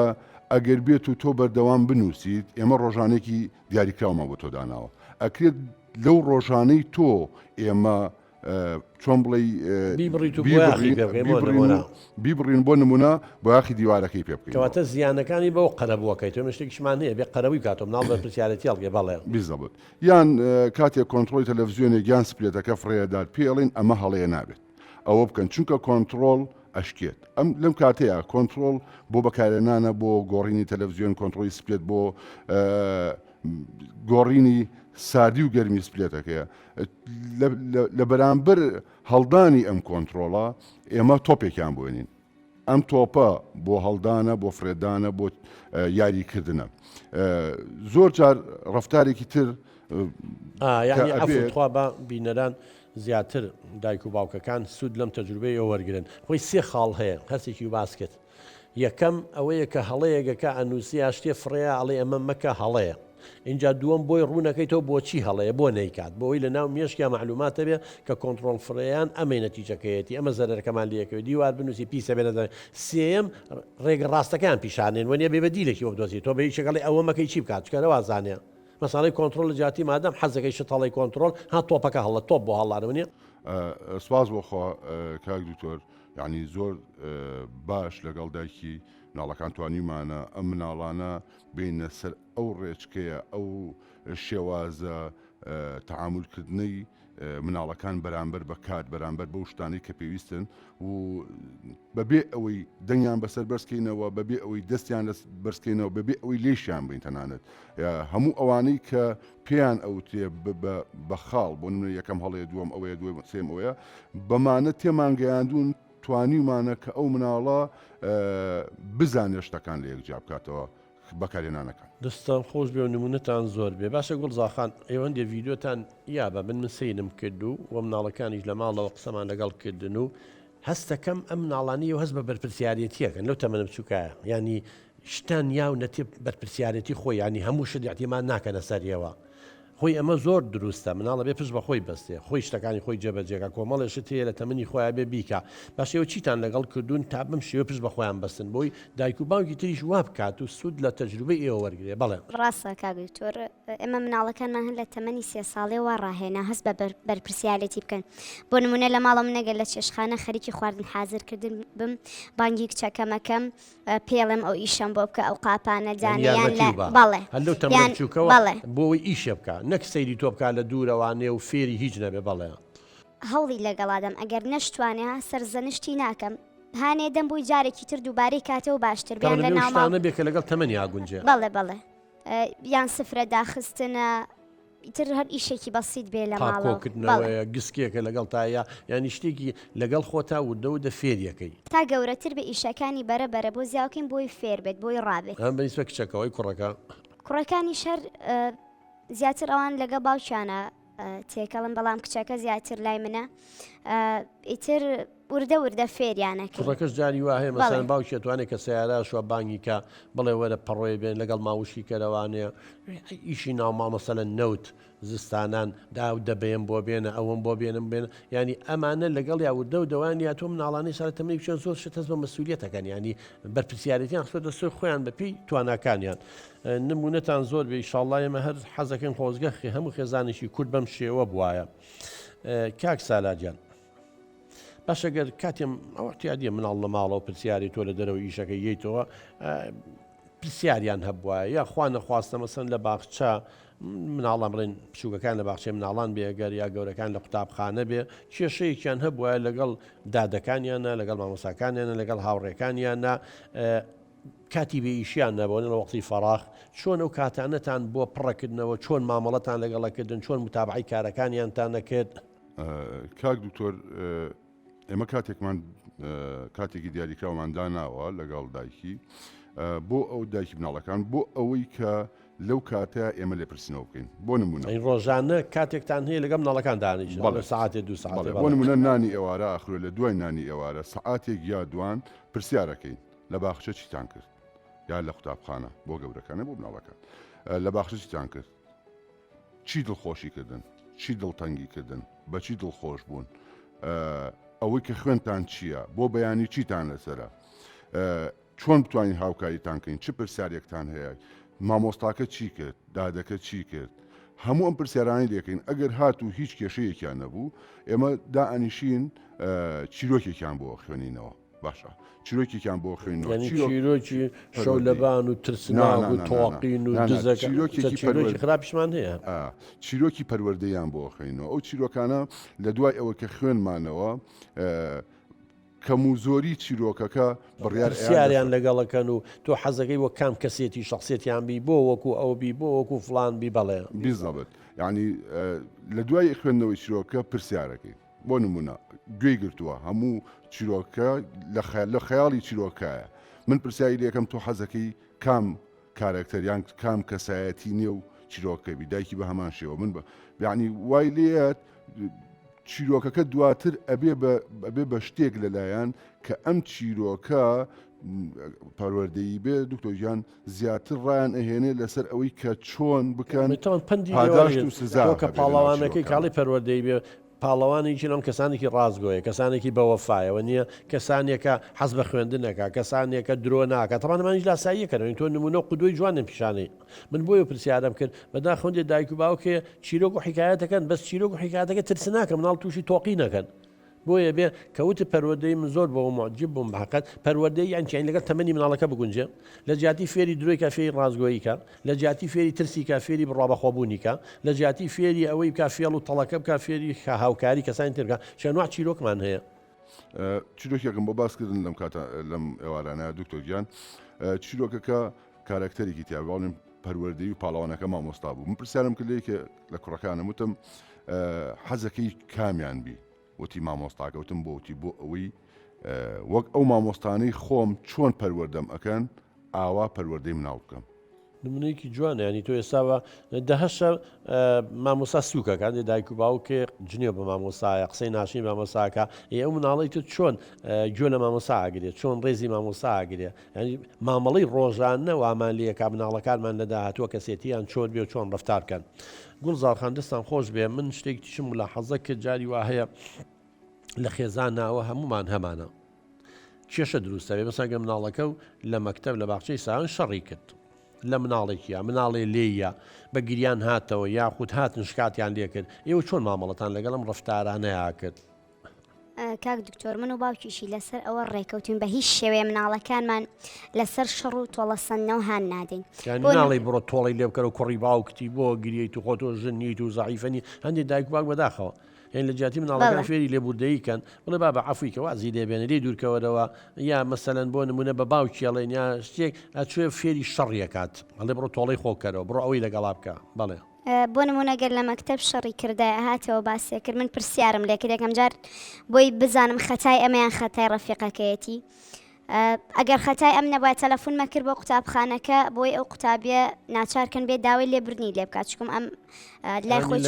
ئەگەر بێت و تۆ بەردەوام بنووسیت ئێمە ڕۆژانێکی دیاریکراومە بۆ تۆ داناوە ئەکرێت لەو ڕۆژانەی تۆ ئێمە چۆن بڵێ بیبڕین بۆ نمونە بۆ یاخی دیوارەکەی پێ بکەین کەواتە زیانەکانی بەو قەرەبووەکەی تۆ شتێکیشمان هەیە بێ قەرەوی کاتۆ مناڵ بە پرسیارەتی هەڵگێ بەڵێ بیزەبێت یان کاتێک کۆنتترۆلی تەلەڤیزیۆنێک یان سپلێتەکە فڕێدات پێڵین ئەمە هەڵەیە نابێت ئەوە بکەن چونکە کۆنتترۆل ئەشکێت ئەم لەم کاتەیە کۆنتترۆل بۆ بەکارێنانە بۆ گۆڕینی تەلەڤیزیۆن کۆنتترۆلی سپلێت بۆ گۆڕینی ساردی و گەرمی سپلێتەکەیە لە بەرامبەر هەڵدانی ئەم کۆنتترۆڵە ئێمە تۆپێکیان بوێنین ئەم تۆپە بۆ هەڵدانە بۆ فرێدانە بۆ یاریکردنە زۆر جار ڕفتارێکی تر یعنی ئەفخوا بە بینەران زیاتر دایک و باوکەکان سوود لەم تەجروبەیە وەرگن خۆی سێ خاڵ هەیە هەرسێکی باسکت یەکەم ئەوەیە کە هەڵەیەگەکە ئەنووسی شتێ فڕەیە ئەڵێ ئەمە مەکە هەڵەیە اینجا دووەم بۆی ڕوونەکەیتەوە بۆچی هەڵەیە بۆ نەیکات بۆی لە ناو مێشکیا معلوماتە بێ کە کۆنتترۆل فڕیان ئەمەی نەتیجەکەیەتی ئەمە زەرەکەمان لەکەوێت دیوار بنووسی پیسە بێنە سێم ڕێگە ڕاستەکان پیشانێن وەنیە بێ بەدیلێکی وەدۆزی تۆ بە شەکەڵی ئەوە مەکەی چی بکات چکەرەوە زانێ مەساڵی کۆنتترۆل لە جاتی مادەم حەزەکەی شتەڵی کۆنتترۆل ها تۆپەکە هەڵە تۆپ بۆ هەڵانەوەنیە سواز بۆخوا کاک دوکتۆر یعنی زۆر باش لەگەڵ دایکی مناڵەکان توانیمانە ئەم مناڵانە بینە سەر ئەو ڕێچکەیە ئەو شێوازە تەعاملکردنەی مناڵەکان بەرامبەر بە کات بەرامبەر بەو شتانەی کە پێویستن و بەبێ ئەوەی دەنگیان بەسەر بەرزکەینەوە بەبێ ئەوەی دەستیان لە بەرزکەینەوە بەبێ ئەوەی لێشیان بین تەنانەت هەموو ئەوانەی کە پێیان ئەوتێ بە خاڵ بۆ نمونە یەکەم هەڵەیە دووەم ئەوەیە دوێ سێم ئەوەیە بەمانە تێمان گەیاندون توانیمانە کە ئەو مناڵە بزانێ شتەکان لە یەکجا بکاتەوە بەکارێنانەکان دەستان خۆش بێ و نمونەتان زۆر بێ باشە گوڵزاخان ئێوەندێ ڤیددیۆتان یابە من سینم کرد و وە مناڵەکانیش لە ماڵەوە قسەمان لەگەڵ کردن و هەستەکەم ئەم مناڵانی و هەست بە بەرپرسیارەتیەکەن لەو تەمەنە بچووکایە ینی شتان یا و نەتێ بەرپرسیارەتی خۆی ینی هەموو شت احتیمان ناکەنە سەریەوە خۆی ئەمە زۆر دروستە مناڵە بێ پشت بە خۆی بەستێ خۆی شتەکانی خۆی جێبەجێگە کۆمەڵێشت هەیە لە تەمەنی خۆیان بێ بیکە باشەوە چیتان لەگەڵ کردوون تا بم شێوە پشت بە خۆیان بەستن بۆی دایک و باوکی تریش وا بکات و سوود لە تەجروبەی ئێوە وەرگێ بەڵێ ڕاستە کاگوتۆر ئێمە مناڵەکانمان هەن لە تەمەنی 3 ساڵێەوە ڕاهێنا هەست بە بەرپرسیالەتی بکەن بۆ نمونە لە ماڵم نەگەر لە چێشخانە خەریکی خواردن حازرکردن بم بانگی کچەکەمەکەم پێڵم ئەو ئیشەم بۆ بکە ئەو قاپانە جانیان لە بەڵێ هەلو تەمەچووکەوە بۆی ئیشە بکە نەک سەیری تۆ بکە لە دوورەوانێ و فێری هیچ نەبێ بەڵێ هەوڵی لەگەڵادەم ئەگەر نەشتوانێ سەرزەنشتی ناکەم هانێ دەم بووی جارێکی تر دووبارەی کاتەوە باشتر بیان لە ناومانە بێکە لەگەڵ تەمەنی ئاگونجێ بەڵێ یان سفرە داخستنە ئیتر هەر ئیشێکی بەسیت بێ لە ماڵەوە گسکێکە لەگەڵ تایە یانی شتێکی لەگەڵ خۆتا وردەودە فێریەکەی تا گەورەتر بە ئیشەکانی بەرەبەرە بۆ زیاوکەین بۆی فێر بێت بۆی ڕابێت ئەم بەنیسبە کچەکەەوەی کوڕەکانی شەر زیاتر ئەوان لەگە باوچانە تێکەڵم بەڵام کچەکە زیاتر لای منە ئیتر وردە فێریانەکە کوڕەکەش جاری وا هەیە مەسەن باوکی توانێت کە سیارە شوە بانگیکە بڵێ وەرە پەڕۆی بێن لەگەڵ ماوشی کەرەوانەیە ئیشی ناوما مەسەلەن نەوت زستانان داو دەبێن بۆ بێنە ئەوم بۆ بێنم بێن ینی ئەمانە لەگەڵ یا وردە و دەوانیا تۆ مناڵانی سارە تەمەنی بچێن زۆر شتەست بە مەسئولیەتەکەن ینی بەرپرسیارەتیان خۆ دەسوی خۆیان بەپی تواناکانیان نمونەتان زۆر بێ ئیشاڵڵا ئێمە هەر حەزەکەن خۆزگە هەموو خێزانێکی کورد بەم شێوە بوایە کاک سالاجان باشەگەر کاتێم ئەوەتیادیە مناڵ لە ماڵەوە پرسیاری تۆ لە دەرەوە ئیشەکە ییتەوە پرسیاریان هەبووە یا خوا نەخواستە مەسەن لە باخچە مناڵان بڵێن پشووکەکان لە باخچەی مناڵان بێگەر یا گەورەکان لە قوتابخانە بێ کێشەیەکیان هەبووە لەگەڵ دادەکانیانە لەگەڵ مامۆساکانیانە لەگەڵ هاوڕێکانیانە کاتی بێئیشیان نەبوون لە وەقتی فەراغ چۆن ئەو کاتانەتان بۆ پڕەکردنەوە چۆن مامەڵەتان لەگەڵەکردن چۆن متابعی کارەکانیانتان نەکرد کاک دکتۆر ئێمە کاتێکمان کاتێکی دیاریکراومان داناوە لەگەڵ دایکی بۆ ئەو دایکی مناڵەکان بۆ ئەوەی کە لەو کاتە ئێمە لێ پرسیینەوە بکەین بۆ نمونە ڕۆژانە کاتێکتان هەیە لەگەم مناڵەکان دانیش ساعتێ دو ساعت بۆ نمونە نانی ئێوارە ئاخرۆ لە دوای نانی ئێوارە سعاتێک یا دوان پرسیارەکەین لە باخچە چیتان کرد یا لە قوتابخانە بۆ گەورەکانە بۆ مناڵەکان لە باخچە چیتان کرد چی دڵخۆشی کردن چی دڵتەنگی کردن بەچی دڵخۆش بوون ئەوەی کە خوێنتان چییە بۆ بەیانی چیتان لەسرە چۆن بتوانین هاوکاریتان کەین چه پرسیارێکتان هەیە مامۆستاکە چی کرد دادەکە چی کرد هەموو ئەم پرسیارانی دەکەین ئەگەر هاتوو هیچ کێشەیەکیان نەبوو ئێمە دائنیشین چیرۆکێکیان بۆ خوێنینەوە باشە چیرۆکێکیان بۆ خوێنەوە چیرۆکی شەو لەبان و ترسناغ و تۆقین و دزەکە خراپشمان هەیە چیرۆکی پەروەردەیان بۆ خوێنەوە ئەو چیرۆکانە لە دوای ئەوە کە خوێنمانەوە کەم و زۆری چیرۆکەکە بڕیاریان لەگەڵەکەن و تۆ حەزەکەی وە کام کەسێتی شخصێتیان بی بۆ وەکو ئەو بی بۆ وەکو فلان بی بەڵێ بیزەبێت یعنی لە دوای خوێندنەوەی چیرۆکە پرسیارەکەی بۆ نمونە گوێی گرتووە هەموو چیرۆکە لە خەیاڵی چیرۆکایە من پرسیاری لەکەم تۆ حەزەکەی کام کارکتەریان کام کەسایەتی نییە و چیرۆکەبی دایکی بە هەمان شێوە من یعنی وای لێت چیرۆکەکە دواتر ئەبێ بە شتێک لەلایەن کە ئەم چیرۆکە پەروەردەیی بێ دکتۆر زیاتر ڕایان ئەهێنێ لەسەر ئەوەی کە چۆن بکەن پاداشت و سزا کە پاڵەوانەکەی کاڵی پەروەردەی بێ پاڵەوانێکی لەم کەسانێکی ڕازگۆیە کەسانێکی بەوەفایەوە نییە کەسانێکە حەز بە خوێندنەکە کەسانێکە درۆ ناکە تەمانمانیش لاساییەکەنەوەین تۆ نمونە قودۆی جوانم پیشانەی من بۆیە پرسیارم کرد بەدا خوندێ دایک و باوکێ چیرۆک و حکایەتەکەن بەس چیرۆک و حکایەتەکە ترس ناکە مناڵ تووشی تۆقی نەکەن بۆیە بێ کەوتە پەروەردەی من زۆر بەوە معجب بووم بەحقەت پەروەردەی یانچین لەگەڵ تەمەنی مناڵەکە بگونجێ لە جیاتی فێری درۆی کا فێری ڕازگۆییکە لە جیاتی فێری ترسی کا فێری بڕابەخۆبوونیکە لە جیاتی فێری ئەوەی کا فێڵ و تەڵەکە بکە فێری هاوکاری کەسانی ترکە چەنوع چیرۆکمان هەیە چیرۆکێکم بۆ باسکردن لەم کاتە لەم ئێوارانە دکتۆر گیان چیرۆکەکە کارکتەرێکی تیاواڵین پەروەردەی و پاڵەوانەکە مامۆستا بوو من پرسیارم کردێکە لە کوڕەکانم وتم حەزەکەی کامیان بی وتی مامۆستاکەوتم بۆتی بۆ ئەوەی وەک ئەو مامۆستانەی خۆم چۆن پەروەردەم ئەکەن ئاوا پەروەردەی مناڵ بکەم نمونەیەکی جوانە ینی تۆ ئێستاوە دەهشە مامۆستا سووکەکان دایک و باوکێ جنێو بە مامۆسایە قسەی ناشین مامۆساکە ئەو مناڵی تو چۆن گوێ لە مامۆسا ئاگرێت چۆن ڕێزی مامۆسا ئاگرێ ینی مامەڵی ڕۆژانە وامان لێکا مناڵەکانمان لە داهاتوە کەسێتیان چۆن بێ و چۆن ڕفتارکەن گوڵزارخان دەستان خۆش بێ من شتێکی تشم لە حەزە کرد جاری وا هەیە لە خێزان ناوە هەمومان هەمانە کێشە دروستە بێ مەسەگە مناڵەکە و لە مەکتەب لە باخچەی ساوان شەڕی کرد لە مناڵێکیە مناڵێ لێیە بە گریان هاتەوە یاخود هاتن شکاتیان لێ کرد ئێوە چۆن مامەڵەتان لەگەڵم ڕفتارانەیە کرد کاک دکتۆر من و باوکیشی لەسەر ئەوە ڕێکەوتین بە هیچ شێوەیە مناڵەکانمان لەسەر شەڕ و تۆڵەسەندنەوە هان نادەین ناڵی بڕۆ تۆڵی لێ بکەرە و کوڕی باوکتی بۆ گریت و خۆتۆ ژنیت و زعیفەنی هەندێک دایک باک بەداخەوە یان لە جیاتی مناڵەکان فێری لێبوردەییکەن بڵێ با بە عەفویکە وازی دەبێنە لێ دوورکەوەرەوە یا مەسەلەن بۆ نمونە بە باوکیەڵێن یا شتێک ئەچێ فێری شەڕیەکات هەڵێ بڕۆ تۆڵی خۆکەرەوە بڕۆ ئەوەی لەگەڵا بکە بەڵێ بۆ نمونەگەر لە مەکتەب شەڕی کردای هاتەوە باسیە کرد من پرسیارم لێ کرد یەکەم جار بۆی بزانم خەتای ئەمەیان خەتای ڕەفیقەکەیەتی ئەگەر خەتای ئەم نەبووە تەلەفۆن مەکرد بۆ قوتابخانەکە بۆی ئەو قوتابیە ناچارکەن بێت داوای لێبرنی لێ بکات چکم ئەم لای خۆی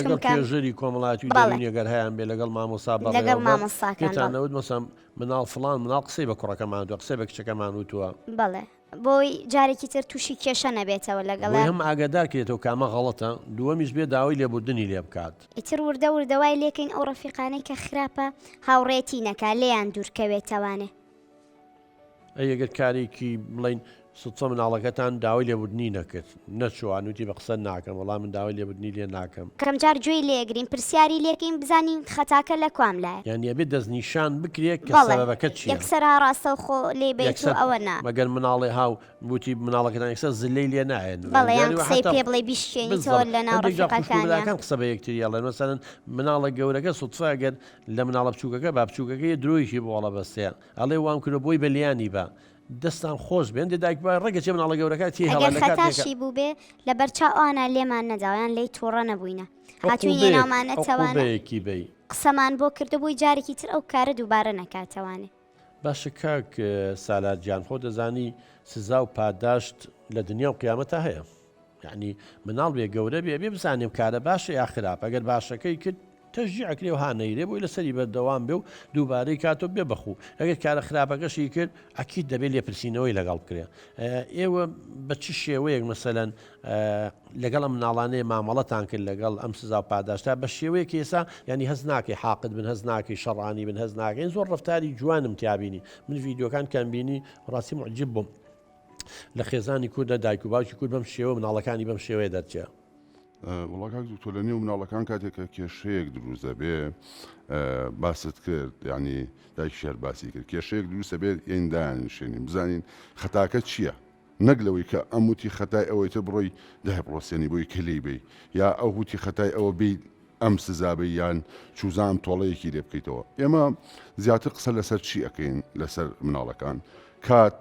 ژری کۆمەڵاتی دەگەر هەیان بێ لەگەڵ مامۆسا لەگەڵ مامۆستاکانەوت مەسەم مناڵ فڵان مناڵ قسەی بە کوڕەکەمان دو قسەی بە کچەکەمان وتووە بەڵێ بۆی جارێکی تر تووشی کێشە نەبێتەوە لەگەڵ هەم ئاگادار کرێتەوە کامە غەڵەتە دووەمیش بێ داوای لێبوردنی لێ بکات ئیتر وردە وردەوای لێکەین ئەو ڕەفیقانەی کە خراپە هاوڕێتی نەکا لێیان دوورکەوێتەوانێ ئەگەر کارێکی بڵین سوچە مناڵەکەتان داوای لێبوردنی نەکرد نەچوانوتی بە قسە ناکەم وەڵام من داوای لێبوردنی لێ ناکەم کەم جار گوێی لێگرین پرسیاری لێکەین بزانین خەتاکە لە کوام لایە یان بێت دەستنیشان بکرێت کە سەبەبەکە چییە یەکسەرا ڕاستە و خۆ لێ بێت و ئەوە نا مەگەر مناڵێ هاو بوتی مناڵەکەتان یەکسەر زلەی لێ نایەن بەڵێ یان قسەی پێ بڵێ بیشتێنیتەوە لە ناو ڕەفیقەکانیان قسە بە یەکتری ئەڵێن مەسەلەن مناڵە گەورەکە سوتفا ئەگەر لە مناڵە بچووکەکە با بچووکەکەی درۆیشی بۆڵە بەستەیە ئەڵێ وام کردە بۆی بەلیانی بە دەستان خۆش بێن دایک ڕێگە چێ مناڵە گەورەکە تی هەڵەکەتاشی بوو بێ لە بەرچاو ئەوانە لێمان نەداوایان لی تووڕە نەبووینە هاتووی ناومانەتەوانە قسەمان بۆ کردە بووی جارێکی تر ئەو کارە دووبارە نەکاتەوانێ باشە کاک سالارجیان خۆ دەزانی سزا و پاداشت لە دنیا و قیامەتە هەیە یعنی مناڵ بێ گەورە بێ بزانێم کارە باشە یا خراپ ئەگەر باشەکەی کرد تەژیعکرێ و هانەیرێ بۆی لەسەری بەردەوام بێ و دووبارەی کاتۆ بێ بەخوو ئەگەر کارە خراپەکەشی کرد ئەکیت دەبێت لێپرسینەوەی لەگەڵ بکرێ ئێوە بە چ شێوەیەک مەسەلەن لەگەڵ ئەم مناڵانەیە مامەڵەتان کرد لەگەڵ ئەم سزا و پاداشتا بە شێوەیە ئێستا ینی هەز ناکەی حاقت بن هەز ناکەی شەڕانی بن هەز ناکەین زۆر ڕفتاری جوانم تیابینی من ڤیددیۆکان کەم بینی ڕاستی معجب بووم لە خێزانی کووردە دایک و باوکی کورد بەم شێوە مناڵەکانی بەم شێوەیە دەرچێ وڵاکات تۆ لە نێو مناڵەکان کاتێککە کێشەیەک دروستە بێ باست کرد ینی دایکشار باسی کرد کێشەیەک دروستە بێت ئێندانشێنین بزانین خەتاکە چییە نەک لەوەی کە ئەموتی خەتای ئەوەیتە بڕۆی داهی پرۆسیێنی بۆی کلی بی یا ئەو هوتی خەتای ئەوە بی ئەم سزابی یان چوزام تۆڵەیەکی لێ بکەیتەوە ئێمە زیاتر قسە لەسەر چی ئەەکەین لەسەر مناڵەکان کات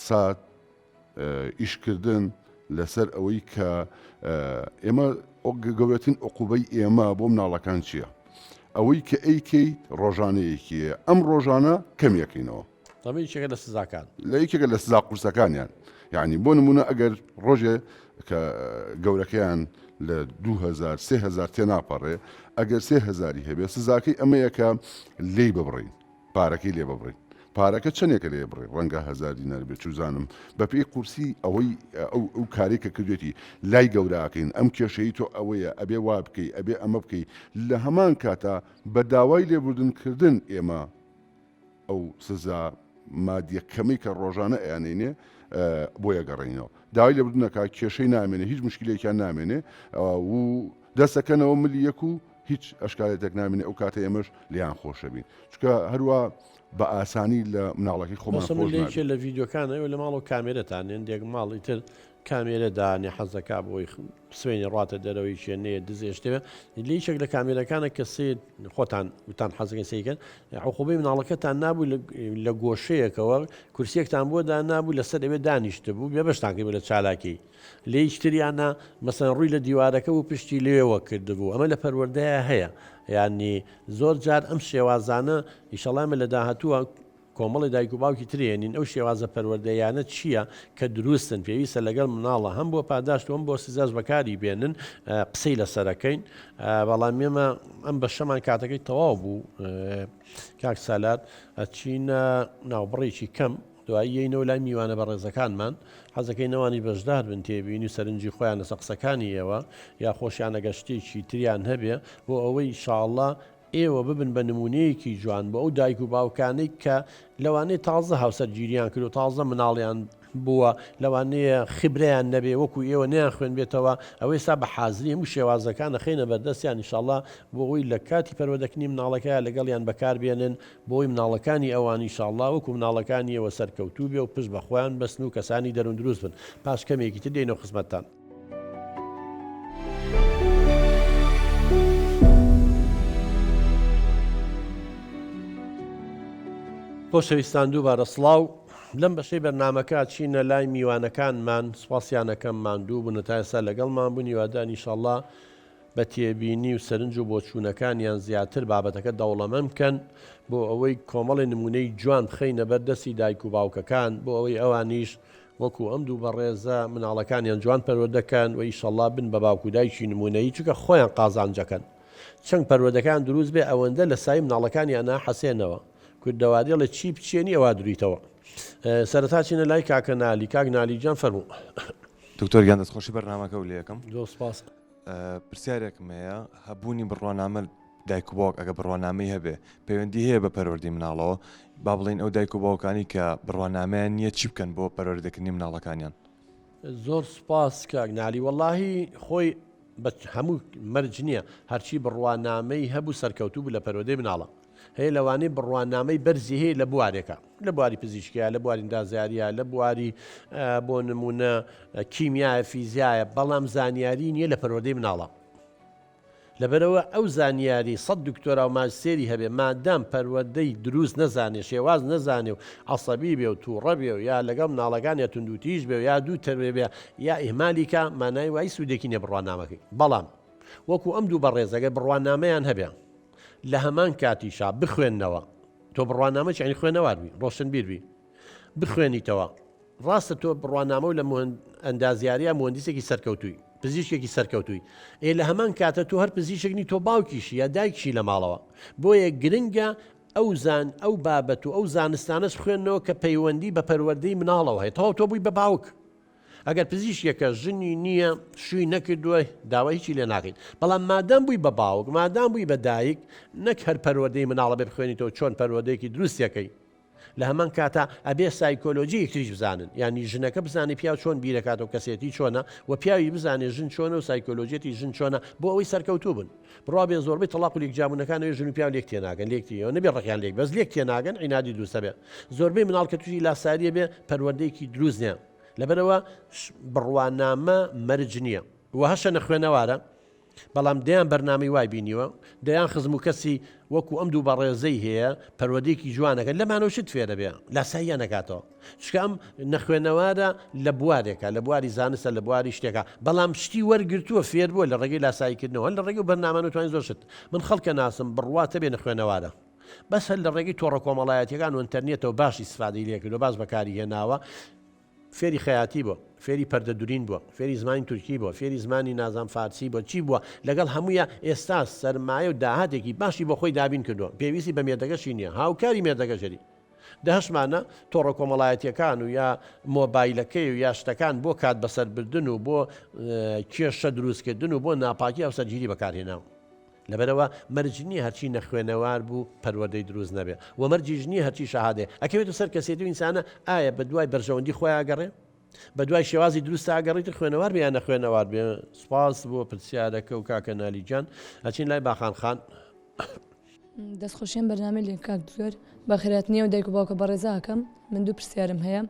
سات ئیشکردن لەسەر ئەوەی کە ئێمە گەورەترین عقوبەی ئێمە بۆ مناڵەکان چییە؟ ئەوەی کە ئەیکەیت ڕۆژانەیەکیە ئەم ڕۆژانە کەمیەکەینەوە تەمەیەکێکە لە سزاکان لە یەکێکە لە سزا قورسەکانیان یعنی بۆ نمونە ئەگەر ڕۆژێ کە گەورەکەیان لە 2000 3000 تێناپەڕێ ئەگەر 3000 هەبێ سزاکەی ئەمەیەکە لێی ببڕین پارەکەی لێ ببڕین پارەکە چەندێکە لێ بڕێ ڕەنگە 1000 دینار بێت چوزانم بە پێی قورسی ئەوەی ئەو کارێکە کردوێتی لای گەوراکەین ئەم کێشەی تۆ ئەوەیە ئەبێ وا بکەی ئەبێ ئەمە بکەی لە هەمان کاتە بە داوای لێبوردنکردن ئێمە ئەو سزا مادیەکەمی کە ڕۆژانە ئەیانێنێ بۆیە گەڕێنەوە داوای لێبوردنەکە کێشەی نامێنێ هیچ مشکلێکیان نامێنێ و دەستەکەنەوە ملیەک و هیچ ئەشکالێتێک نامێنێ ئەو کاتە ئێمەش لیان خۆشە بین چکە هەروە بە ئاسانی لە مناڵەکەی خۆمان خۆش لە ڤیددیۆکانە لە ماڵ و کامێرەتان دێک ماڵی تر کامێرەدانێ حەزەکە بۆی سوێنی ڕاتە دەرەوەی شوێنەیە دزێشتێوە لیچێک لە کامێرەکانە کە سێ خۆتان وتان حەزەکەی سیکەن عقوبەی مناڵەکەتان نابوو لە گۆشەیەکەوە کورسیەکتان بۆ دا نابوو لەسەر دەبێت دانیشتە بوو بێ بەشتانکەی لە چالاکی لێیشتریانە مەسەن ڕووی لە دیوارەکە و پشتی لێوە کردبوو ئەمە لە پەروەردەیە هەیە یعنی زۆر جار ئەم شێوازانە ئیشەڵامە لە داهاتووە کۆمەڵی دایک و باوکی ترێنین ئەو شێوازە پەروەردەیانە چییە کە دروستن پێویستە لەگەڵ مناڵە هەم بۆ پاداشت و هەم بۆ سزاش بەکاری بێنن قسەی لەسەرەکەین بەڵام ئێمە ئەم بەشەمان کاتەکەی تەواو بوو کاک سالار ئەچینە ناوبڕێکی کەم دوایی یەینەوە لای میوانە بە ڕێزەکانمان حەزەکەی نەوانی بەشدار بن تێبینی و سەرنجی خۆیان لەسەر قسەکانی ئێوە یا خۆشیانە گەشتێکی تریان هەبێ بۆ ئەوەی ئینشاءڵڵا ئێوە ببن بە نمونەیەکی جوان بۆ ئەو دایک و باوکانەی کە لەوانەیە تازە هاوسەرگیریان کرد و تازە مناڵیان بووە لەوانەیە خبرەیان نەبێ وەکو ئێوە نەیان خوێن بێتەوە ئەوەی سا بە حازری هەموو شێوازەکانە خێنە بەردەستیان ئینشاءڵڵا بۆ ئەوی لە کاتی پەروەردەکردنی مناڵەکەیان لەگەڵیان بەکاربێنن بۆی مناڵەکانی ئەوان ئینشاءڵڵا وەکو مناڵەکانی ئێوە سەرکەوتوو بێ و پشت بە خۆیان بەستن و کەسانی دەروون دروست بن پاش کەمێکی تر دێنەوە خزمەتتان. خۆشەویستان دووبارە سڵاو لەم بەشەی بەرنامەکە چینە لای میوانەکانمان سوپاسیانەکەم ماندوو بوون تا ئێستا لەگەڵمان بوون هیوادارم ئینشاءڵڵا بە تێبینی و سەرنج و بۆچوونەکانیان زیاتر بابەتەکە دەوڵەمەند بکەن بۆ ئەوەی کۆمەڵی نمونەی جوان بخەینە بەردەستی دایک و باوکەکان بۆ ئەوەی ئەوانیش وەکو ئەم دوو بەڕێزە مناڵەکانیان جوان پەروەردەکەن و ئینشاءڵڵا بن بە باوک و دایکی نمونەیی چونکە خۆیان قازانجەکەن چەند پەروەردەکان دروست بێ ئەوەندە لە سای مناڵەکانیانە حەسێنەوە کوردەوادی لە چی بچێنی ئەوە درویتەوە سەرەتا چینە لای کاکە نالی کاک نالیجان فەرموو. دکتۆر گیان دەستخۆشی بەرنامەکە و لێ یەکەم زۆر سپاس. پرسیارێکم هەیە هەبوونی بڕوانامە دایک و باوک ئەگە بڕوانامەی هەبێ پەیوەندی هەیە بە پەروەردی مناڵەوە با بڵین ئەو دایک و باوکانی کە بڕوانامەیان نییە چی بکەن بۆ پەروەردەکردنی مناڵەکانیان. زۆر سپاس کاک نالی وەڵاهی خۆی بە هەموو مەرج نییە هەرچی بڕوانامەی هەبوو سەرکەوتوو بوو لە پەروەردەی مناڵە هەیە لەوانەی بڕوانامەی بەرزی هەیە لە بوارێکە لە بواری پزیشکیە لە بواری ئندازیاریە لە بواری بۆ نمونە کیمیایە فیزیایە بەڵام زانیاری نییە لە پەروەردەی مناڵە لەبەرەوە ئەو زانیاری 100 دکتۆرا و ماجستێری هەبێ مادام پەروەردەی دروست نەزانێ شێواز نەزانێ و عەسەبی بێ و تووڕە بێ و یا لەگەڵ مناڵەکان یا توندوتیژ بێ و یا دوو تەروێ بێ یا ئیهمالیکە مانای وای سوودێکی نییە بڕوانامەکەی بەڵام وەکو ئەم دوو بەڕێزەکە بڕوانامەیان هەبێ لە هەمان کاتیشا بخوێننەوە تۆ بڕوانامە چینی خوێنەواربی ڕۆشن بیربی بخوێنیتەوە ڕاستە تۆ بڕوانامە و لە ئەندازیاریە مهندسێکی سەرکەوتووی پزیشکێکی سەرکەوتووی لە هەمان کاتە تۆ هەر پزیشکنی تۆ باوکیشی یا دایکشی لە ماڵەوە بۆیە گرنگە ئەو بابەت و ئەو زانستانەش خوێنەوە کە پەیوەندی بە پەروەردەی مناڵەوە هەیە تەواو تۆ بووی بە باوک ئەگەر پزیشکێکە ژنی نییە شووی نەکردووە داوای هیچی لێ ناکەین بەڵام مادام بووی بە باوک مادام بووی بە دایک نەک هەر پەروەردەی مناڵە بێ بخوێنیتەوە چۆن پەروەردەیەکی دروستیەکەی لە هەمان کاتە ئەبێ سایکۆلۆژی یەکتریش بزانن یعنی ژنەکە بزانێ پیا چۆن بیرەکاتەوە کەسێتی چۆنە و پیاوی بزانێ ژن چۆنە و سایکۆلۆژیەتی ژن چۆنە بۆ ئەوەی سەرکەوتوو بن بڕوا بێ زۆربەی تەلاق و لێکجابوونەکانەوەی ژن و پیاو لێک تێناگەن لێکتیەوە نەبێ ڕقیان لێک بەس لێک تێناگەن عینادی دروستە بێ زۆربەی مناڵ کە تووشی لاساریە بێ پەروەردەیەکی دروست نییە لەبەرەوە بڕوانامە مەرج نییە و هەشە نەخوێنەوارە بەڵام دەیان بەرنامەی وای بینیوە دەیان خزم و کەسی وەکو ئەم دوو بەڕێزەی هەیە پەروەردەیەکی جوانەکەن لەمانەوە شت فێرە بێ لاساییان نەکاتەوە چکە ئەم نەخوێنەوارە لە بوارێکە لە بواری زانستە لە بواری شتێکە بەڵام شتی وەرگرتووە فێر بووە لە ڕێگەی لاساییکردنەوە لە ڕێگەی بەرنامە توانین زۆر شت من خەڵکە ناسم بڕواتە بێ نەخوێنەوارە بەس هەر لە ڕێگەی تۆڕە کۆمەڵایەتیەکان و ئینتەرنێتەوە باشی استفادەی لێکردو باز بەکاری هێناوە فێری خەیاتی بووە فێری پەردەدورین بووە فێری زمانی تورکی بووە فێری زمانی نازان فارسی بۆ چی بووە لەگەڵ هەموویە ئێستا سەرمایە و داهاتێکی باشی بۆ خۆی دابین کردووە پێویستی بە مێردەکەشی نییە هاوکاری مێردەکەژەری دەهشمانە تۆڕە کۆمەڵایەتیەکان و یا مۆبایلەکەی و یا شتەکان بۆ کات بەسەربردن و بۆ کێشە دروستکردن و بۆ ناپاکی هەوسەرگیری بەکارهێناوە لەبەرەوە مەرجنی هەرچی نەخوێنەوار بوو پەروەردەی دروست نەبێ و مەرجیژنی هەرچی شەهادێ ئەکەوێت سەر کەسێتی و ئینسانە ئایا بە دوای بەرژەوەندی خۆیان ئەگەڕێ بە دوای شێوازی دروست ئاگەڕیتر خوێنەوار بێ یان نەخوێنەوار بێ سوپاس بۆ پرسیارەکە و کاکە نالیجان ئەچین لای باخان خان دەستخۆشیان بەرنامەی لێ کاک دکتۆر بەخێراتنیە و دایک و باوکە بەڕێزاکەم من دوو پرسیارم هەیە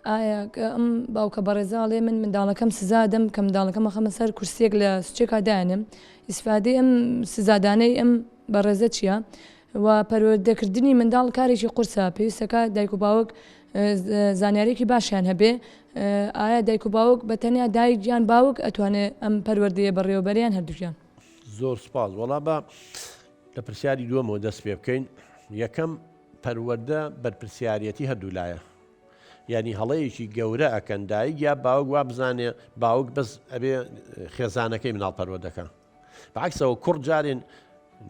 ئایا ئەم باوکە بەڕێزاڵێ من منداڵەکەم سزادەم کە منداڵەکەم خەمە سەر کورسێک لە سوچێکا دایانم ئیسفادەی ئەم سزادانەی ئەم بەڕێزە چییە و پەروەردەکردنی منداڵ کارێکی قورسە پێویستەکە دایک و باوک زانیارێکی باشیان هەبێ ئایا دایک و باوک بە تەنیا دایک گیان باوک ئەتوانێت ئەم پەروەردەیە بەڕێوەبەریان هەردووکیان زۆر سپاس وەڵا بە لە پرسیاری دووەمەوە دەست پێ بکەین یەکەم پەروەردە بەرپرسیارەتی هەردوولایە ینی هەڵەیەکی گەورە ئەکەن دایک یا باوک وا بزانێ باوک بەس ئەبێ خێزانەکەی مناڵ پەروەردەکە بەعکسەوە کوڕ جارێن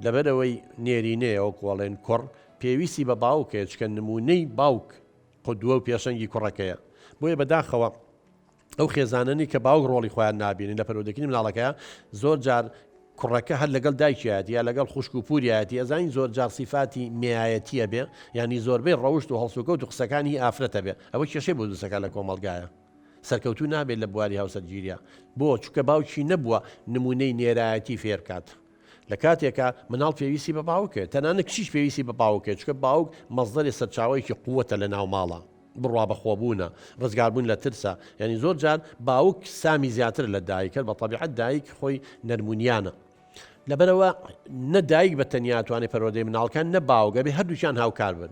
لەبەرەوەی نێرینەیە ئەو کۆڵێن کوڕ پێویستی بە باوکێ چکە نمونەی باوک قودووە و پێشەنگی کوڕەکەیە بۆیە بەداخەوە ئەو خێزانانی کە باوک ڕۆڵی خۆیان نابینین لە پەروەردەکردنی مناڵەکەیە زۆر جار کوڕەکە هەر لەگەڵ دایکیایەتی یا لەگەڵ خوشک و پوریایەتی ئەزانین زۆر جار سیفاتی مێایەتیە بێ ینی زۆربەی ڕەوشت و هەڵسوکەوت و قسەکانی ئافرەتە بێ ئەوە کێشەی بۆ دووسەکە لە کۆمەڵگایە سەرکەوتو نابێت لە بواری هاوسەرگیریە بۆ چونکە باوکی نەبووە نمونەی نێرایەتی فێرکات لە کاتێکە مناڵ پێویستی بە باوکێت تەنانە کچیش پێویستی بە باوکێت چکە باوک مەزدەری سەرچاوەیەکی قووەتە لە ناو ماڵە بڕوا بەخۆبوونە ڕزگاربوون لە ترسە یعنی زۆر جار باوک سامی زیاتر لە دایکرد بە تەبیعەت دایک خۆی نەرمونیانە لەبەرەوە نەدایک بە تەنیا توانێت پەروەردەی مناڵەکان نە باوگە بێ هەردووچیان هاوکار بن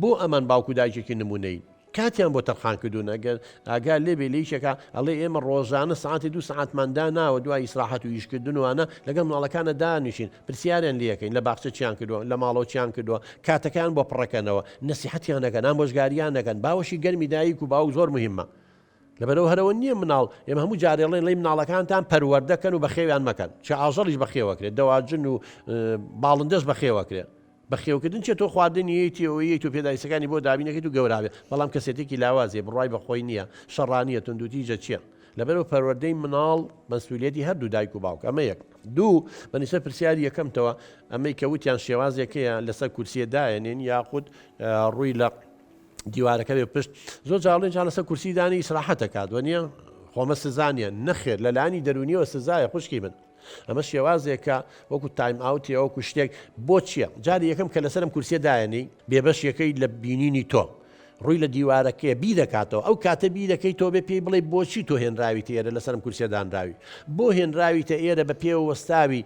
بۆ ئەمان باوکو دایکێکی نمونەی کاتیان بۆ تەرخان کردوون ئەگەر ئاگار لێبێ لەیشێکە ئەڵێ ئێمە ڕۆژانە ساعتی 2 ساعتماندا ناوە دوای ئیسراحەت و ئیشکردنوانە لەگەڵ مناڵەکانە دانیشین پرسیاریان لەکەین لە باخچە چیان کردووە لە ماڵەوە چیان کردووە کاتەکان بۆ پڕەکەنەوە نەسیحەتیان نەکەن ئامۆژگاریان نەکەن باوەشی گەرمی دایک و باوک زۆر مهمە لەبەرەوە هەرەوە نییە مناڵ ئێمە هەموو جارێڵێن لەی مناڵەکانتان پەروەردەکەن و بەخێویان مەکەن چه ئاژەڵیش بەخێوەکرێت دەواجن و باڵندەش بەخێوەکرێت بەخێوکردن چێت تۆ خواردنیەتی ئەوەیە و پێدایسەکانی بۆ دابینەکەیت و گەورابێت بەڵام کەسێتێکی لاوازێ بڕای بەخۆی نییە شەڕانیە تونندوتیجە چییە لەبەرەوە پەروەردەی مناڵ مەسئولیەتی هەردوو دایک و باوک ئەمە یەک دوو بەنیسە پرسیاری یەکەمتەوە ئەمەی کە وتیان شێوازێکەیە لەسەر کورسیەدایەنێن یاخود ڕووی لە دیوارەکە بێ پشت زۆر جاڵێنجان لەسەر کورسی دانی ئیسراحەتەکات وە خۆمە سزانیە نەخێر لەلانی دەرونیەوە سزایە خوشکی من ئەمە شێوازێکە وەکو تایم ئاوتی ئەوکو شتێک بۆ چییە جاری یەکەم کە لەسەرم کورسیە دایەنی بێبەش یەکەی لە بینینی تۆ ڕووی لە دیوارەکەی بی دەکاتەوە ئەو کاتە بی دەکەی تۆ بێ پێی بڵێ بۆچی تۆ هێنراویتە ئێرە لەسەرم کورسێدانراوی بۆ هێنراویتە ئێرە بە پێوە وەستاوی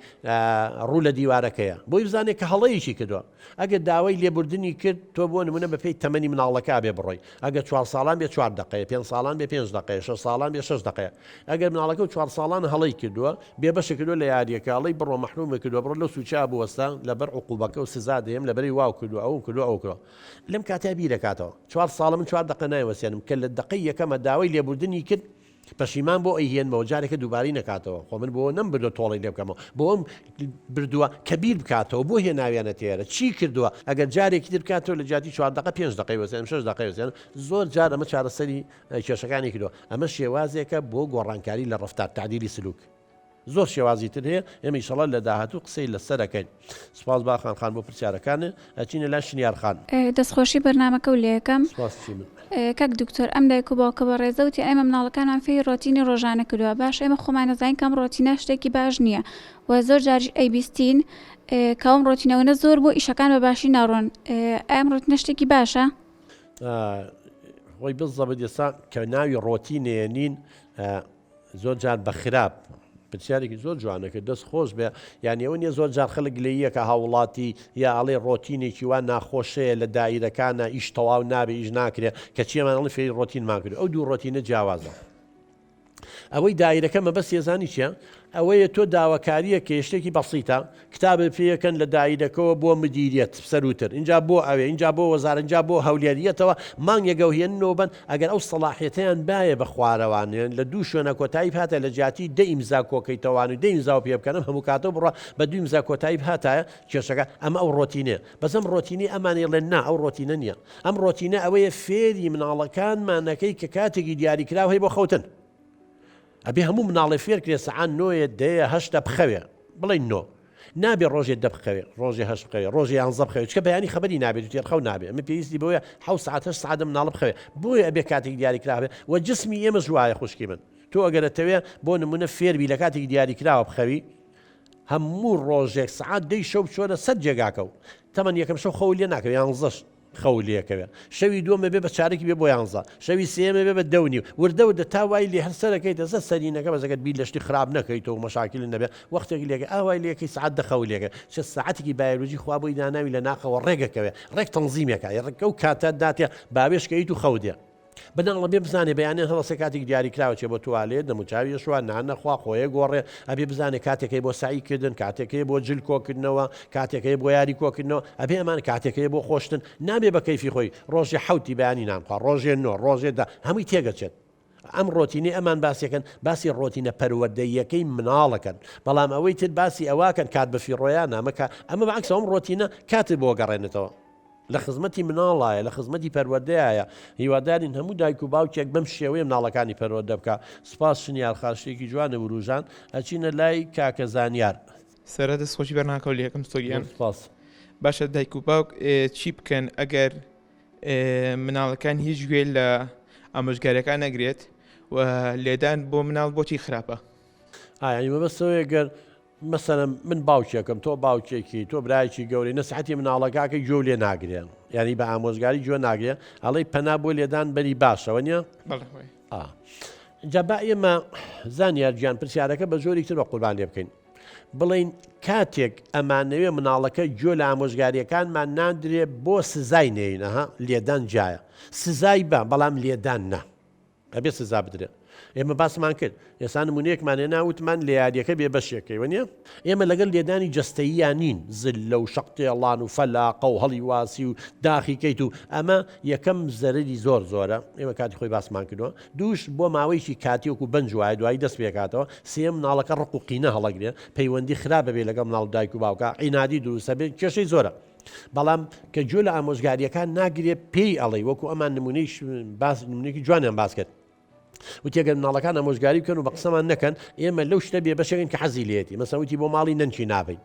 ڕوو لە دیوارەکەیە بۆی بزانێت کە هەڵەیەکی کردووە ئەگەر داوای لێبوردنی کرد تۆ بۆ نمونە بە پێی تەمەنی مناڵەکە بێ بڕۆی ئەگەر 4 ساڵان بێ 4 دقەیە 5 ساڵان بێ 5 دقەیە 6 ساڵان بێ 6 دقەیە ئەگەر مناڵەکە 4 ساڵان هەڵەی کردووە بێبەشە کردووە لە یاریەکەڵی بڕۆ مەحرومە کردووە بڕۆ لەو سوچا بوەستا لەبەر عقوبەکە و سزا دێم لەبەری واو کردو ئەو کردو ئەو کردو لەم کاتیا بی دەکاتەوە 4 ساڵ من 4 دقە نایوەسیانم کە لە دقەی یەکەمە داوای لێبوردنی کرد پەشیمان بۆ ئەیهێنمەوە جارێکە دووباری نکاتەوە خۆ من بۆ نەم بردو تۆڵی لێ بکەمەوە بۆ ئەم بردووە کەبیر بکاتەوە بۆ هێناویانە تێرە چی کردووە ئەگەر جارێکی تر بکاتەوە لە جاتی 4 دقە 5 دقەی وەسێنم 6 دقەی وەسێنم زۆر جار ئەمە چارەسەری کێشەکانی کردووە ئەمە شێوازێکە بۆ گۆڕانکاری لە ڕەفتار تعدیلی سلوک زۆر شێوازی تر هەیە ئێمە ئینشەڵا لە داهاتوو قسەی لەسەر دەکەین سوپاس باخان خان بۆ پرسیارەکانە ئەچینە لای شنیار خان دەستخۆشی بەرنامەکە و لێەکەم کەک دکتۆر ئەم دایک و باوکە بە ڕێزەوتی ئێمە مناڵەکانمان فێی ڕۆتینی ڕۆژانە کردووە باش ئێمە خۆمان نەزانین کەم ڕۆتینە شتێکی باش نییە و زۆر جاریش ئەیبیستین کەم ڕۆتینەوەنە زۆر بۆ ئیشەکان بە باشی ناڕۆن ئەم ڕۆتینە شتێکی باشە خۆی بزەبێت ئێستا کە ناوی ڕۆتینێ نین زۆر جار بە خراپ پرسیارێکی زۆر جوانەکە دەست خۆش بێ یعنی ئەوە نیە زۆر جار خەڵک لەیەکە هاوڵاتی یا ئەڵێ ڕۆتینێکی وان ناخۆشەیە لە دایرەکانە ئیش تەواو نابێ ئیش ناکرێت کە چیەمانڵی فێری ڕۆتینمان کرد ئەو دوو ڕۆتینە جیاوازە ئەوەی دایرەکە مەبەست ێزانی چیە ئەوەیە تۆ داواکاریە کە شتێکی بەسیتە کتابە پێیەکەن لە دایرەکەەوە بۆ مدیریەت سەروتر اینجا بۆ ئەوێ اینجا بۆ وەزار اینجا بۆ هەولێریەتەوە مانگە هێننەوە بن ئەگەر ئەو سەلاحیەتیان باە بە خوارەوانێن لە دوو شوێنە کۆتایی هاتە لە جاتی دە ئیمزا کۆکەیتەوان و دە ئیمزا و پێ بکەنم هەموو کاتە بڕە بە دوو ئیمزا کۆتایی هاتایە کێشەکە ئەمە ئەو ڕۆتینێ بەزەم ڕۆتینی ئەمانێڵێن نا ئەو ڕۆتینە نییە ئەم ڕۆتینە ئەوەیە فێری مناڵەکانمانەکەی کە کاتێکی دیاریکراوە هەی بۆ خەوتن ئەبێ هەموو مناڵی فێرکرێ سەعان 9 دەیە 8 بخەوێ بڵێ نۆ نابێ ڕۆژێ دە بخەوێ ڕۆژێ هەش بخەوێ ڕۆژێ 11 بخەوێت چکە بەیانی خەبەری نابێت و تێرخەو نابێت ئەمە پێویستی بۆیە 7 ساعت 8 ساعت مناڵ بخەوێ بۆیە ئەبێ کاتێک دیاریکراوێ و جسمی ئێمە ژوایە خوشکی من تۆ ئەگەرەتەوێ بۆ نمونە فێربی لە کاتێک دیاریکراوە بخەوی هەموو ڕۆژێک ساعت دەی شەو چۆرە 100 جێگاکە و تەمەن یەکەم شەو خەو لێ ناکەوێ 11 خەولیەکەوێ شەوی دووەمە بێ بە چارێکی بێ بۆ 11 شەوی سێمە بێ بە 2 وردە تا وای لێ هەر سەرەکەیتە زە سەرینەکە بەزەکەت بیر لەشتی خراپ نەکەیتەوە مەشاکل نەبێ وەختێکی لێکە ئاوای لێەکەی سعات دەخەولێکە چه ساعتێکی بایۆلۆژی خوا بۆی داناوی لە ناقەوە ڕێگەکەوێ ڕێک تەنزیمێکە ڕێکە و کاتە داتێ باوێشکەیت و خەودێ بەناڵە بێ بزانێ بەیانێن هەڵەسە کاتێک دیاری کراوەچێ بۆ توالێت دەموچاوی شوان نانەخوا خۆیە گۆڕێ ئەبێ بزانێ کاتێکی بۆ ساییکردن کاتێکی بۆ جل کۆکردنەوە کاتێکی بۆ یاری کۆکردنەوە ئەبێ ئەمان کاتێکی بۆ خۆشتن نابێ بە کەیفی خۆی ڕۆژی حوتی بەیانی نانخوا ڕۆژێ نۆ ڕۆژێدا هەمووی تێگەچێت ئەم ڕۆتینی ئەمان باسیەکەن باسی ڕۆتینە پەروەردەیەکەی مناڵەکەن بەڵام ئەوەی تر باسی ئەواکەن کات بەفی ڕۆیان نامەکە ئەمە بەعکس ئەم ڕۆتینە کاتێ بۆ گەڕێنێتەوە لە خزمەتی مناڵایە لە خزمەتی پەروەردەیە هیوادارین هەموو دایک و باوکێک بەم شێوەیە مناڵەکانی پەروەردە بکە سوپاس شنیار خاشتێکی جوانە وروژان ئەچینە لای کاکە زانیار سەرە دەستخۆشی بەرناکەوت یەکەم ستۆریان سپاس باشە دایک و باوک چی بکەن ئەگەر مناڵەکان هیچ گوێ لە ئامۆژگاریەکان نەگرێت و لێدان بۆ مناڵ بۆچی خراپە ئاینی مەبەستەوەی گەر مەسەرم من باوکێکم تۆ باوکێکی تۆ برایکی گەوری نەسەحەتی مناڵەکەکە گوێ لێ ناگرێن یعنی بە ئامۆژگاری گوێ ناگرێن ئەڵەی پەنا بۆ لێدان بەری باشەوە نییە جابا ئێمە زانیار گیان پرسیارەکە بە زۆری تر بە قوربان لێ بکەین بڵین کاتێک ئەمانەوێ مناڵەکە گوێ لە ئامۆژگاریەکانمان نادرێ بۆ سزای نێینەها لێدان جایە سزای بە بەڵام لێدان نە ئەبێ سزا بدرێت ئێمە باسمان کرد ئێستا نمونەیەکمانێ ناوتمان لە یاریەکە بێ بەشێکەوە نیە ئێمە لەگەڵ لێدانی جەستەییان نین زل لەو شەقتێڵان و فەلاقە و هەڵی واسی و داخی کەیت و ئەمە یەکەم زەرری زۆر زۆرە ئێمە کاتی خۆی باسمان کردووە دووش بۆ ماوەیەکی کاتیوەکو بنج وایە دوایی دەست پێکاتەوە سێم مناڵەکە ڕق و قینە هەڵەگرێ پەیوەندی خراپە بێ لەگەڵ مناڵ دایک و باوکە عینادی دروستە بێت کێشەی زۆرە بەڵام کە گوێ لە ئامۆژگاریەکان ناگرێت پێی ئەڵێ وەکو ئەمان نمونەیش نمونەیەکی جوانیان باس کرد وتێگەن مناڵەکان ئامۆژگاری بکەن و بە قسەمان نەکەن ئێمە لەو شتە بێ بەشێکن کە حەزی لێتی مەسەوتی بۆ ماڵی نەنچی نابین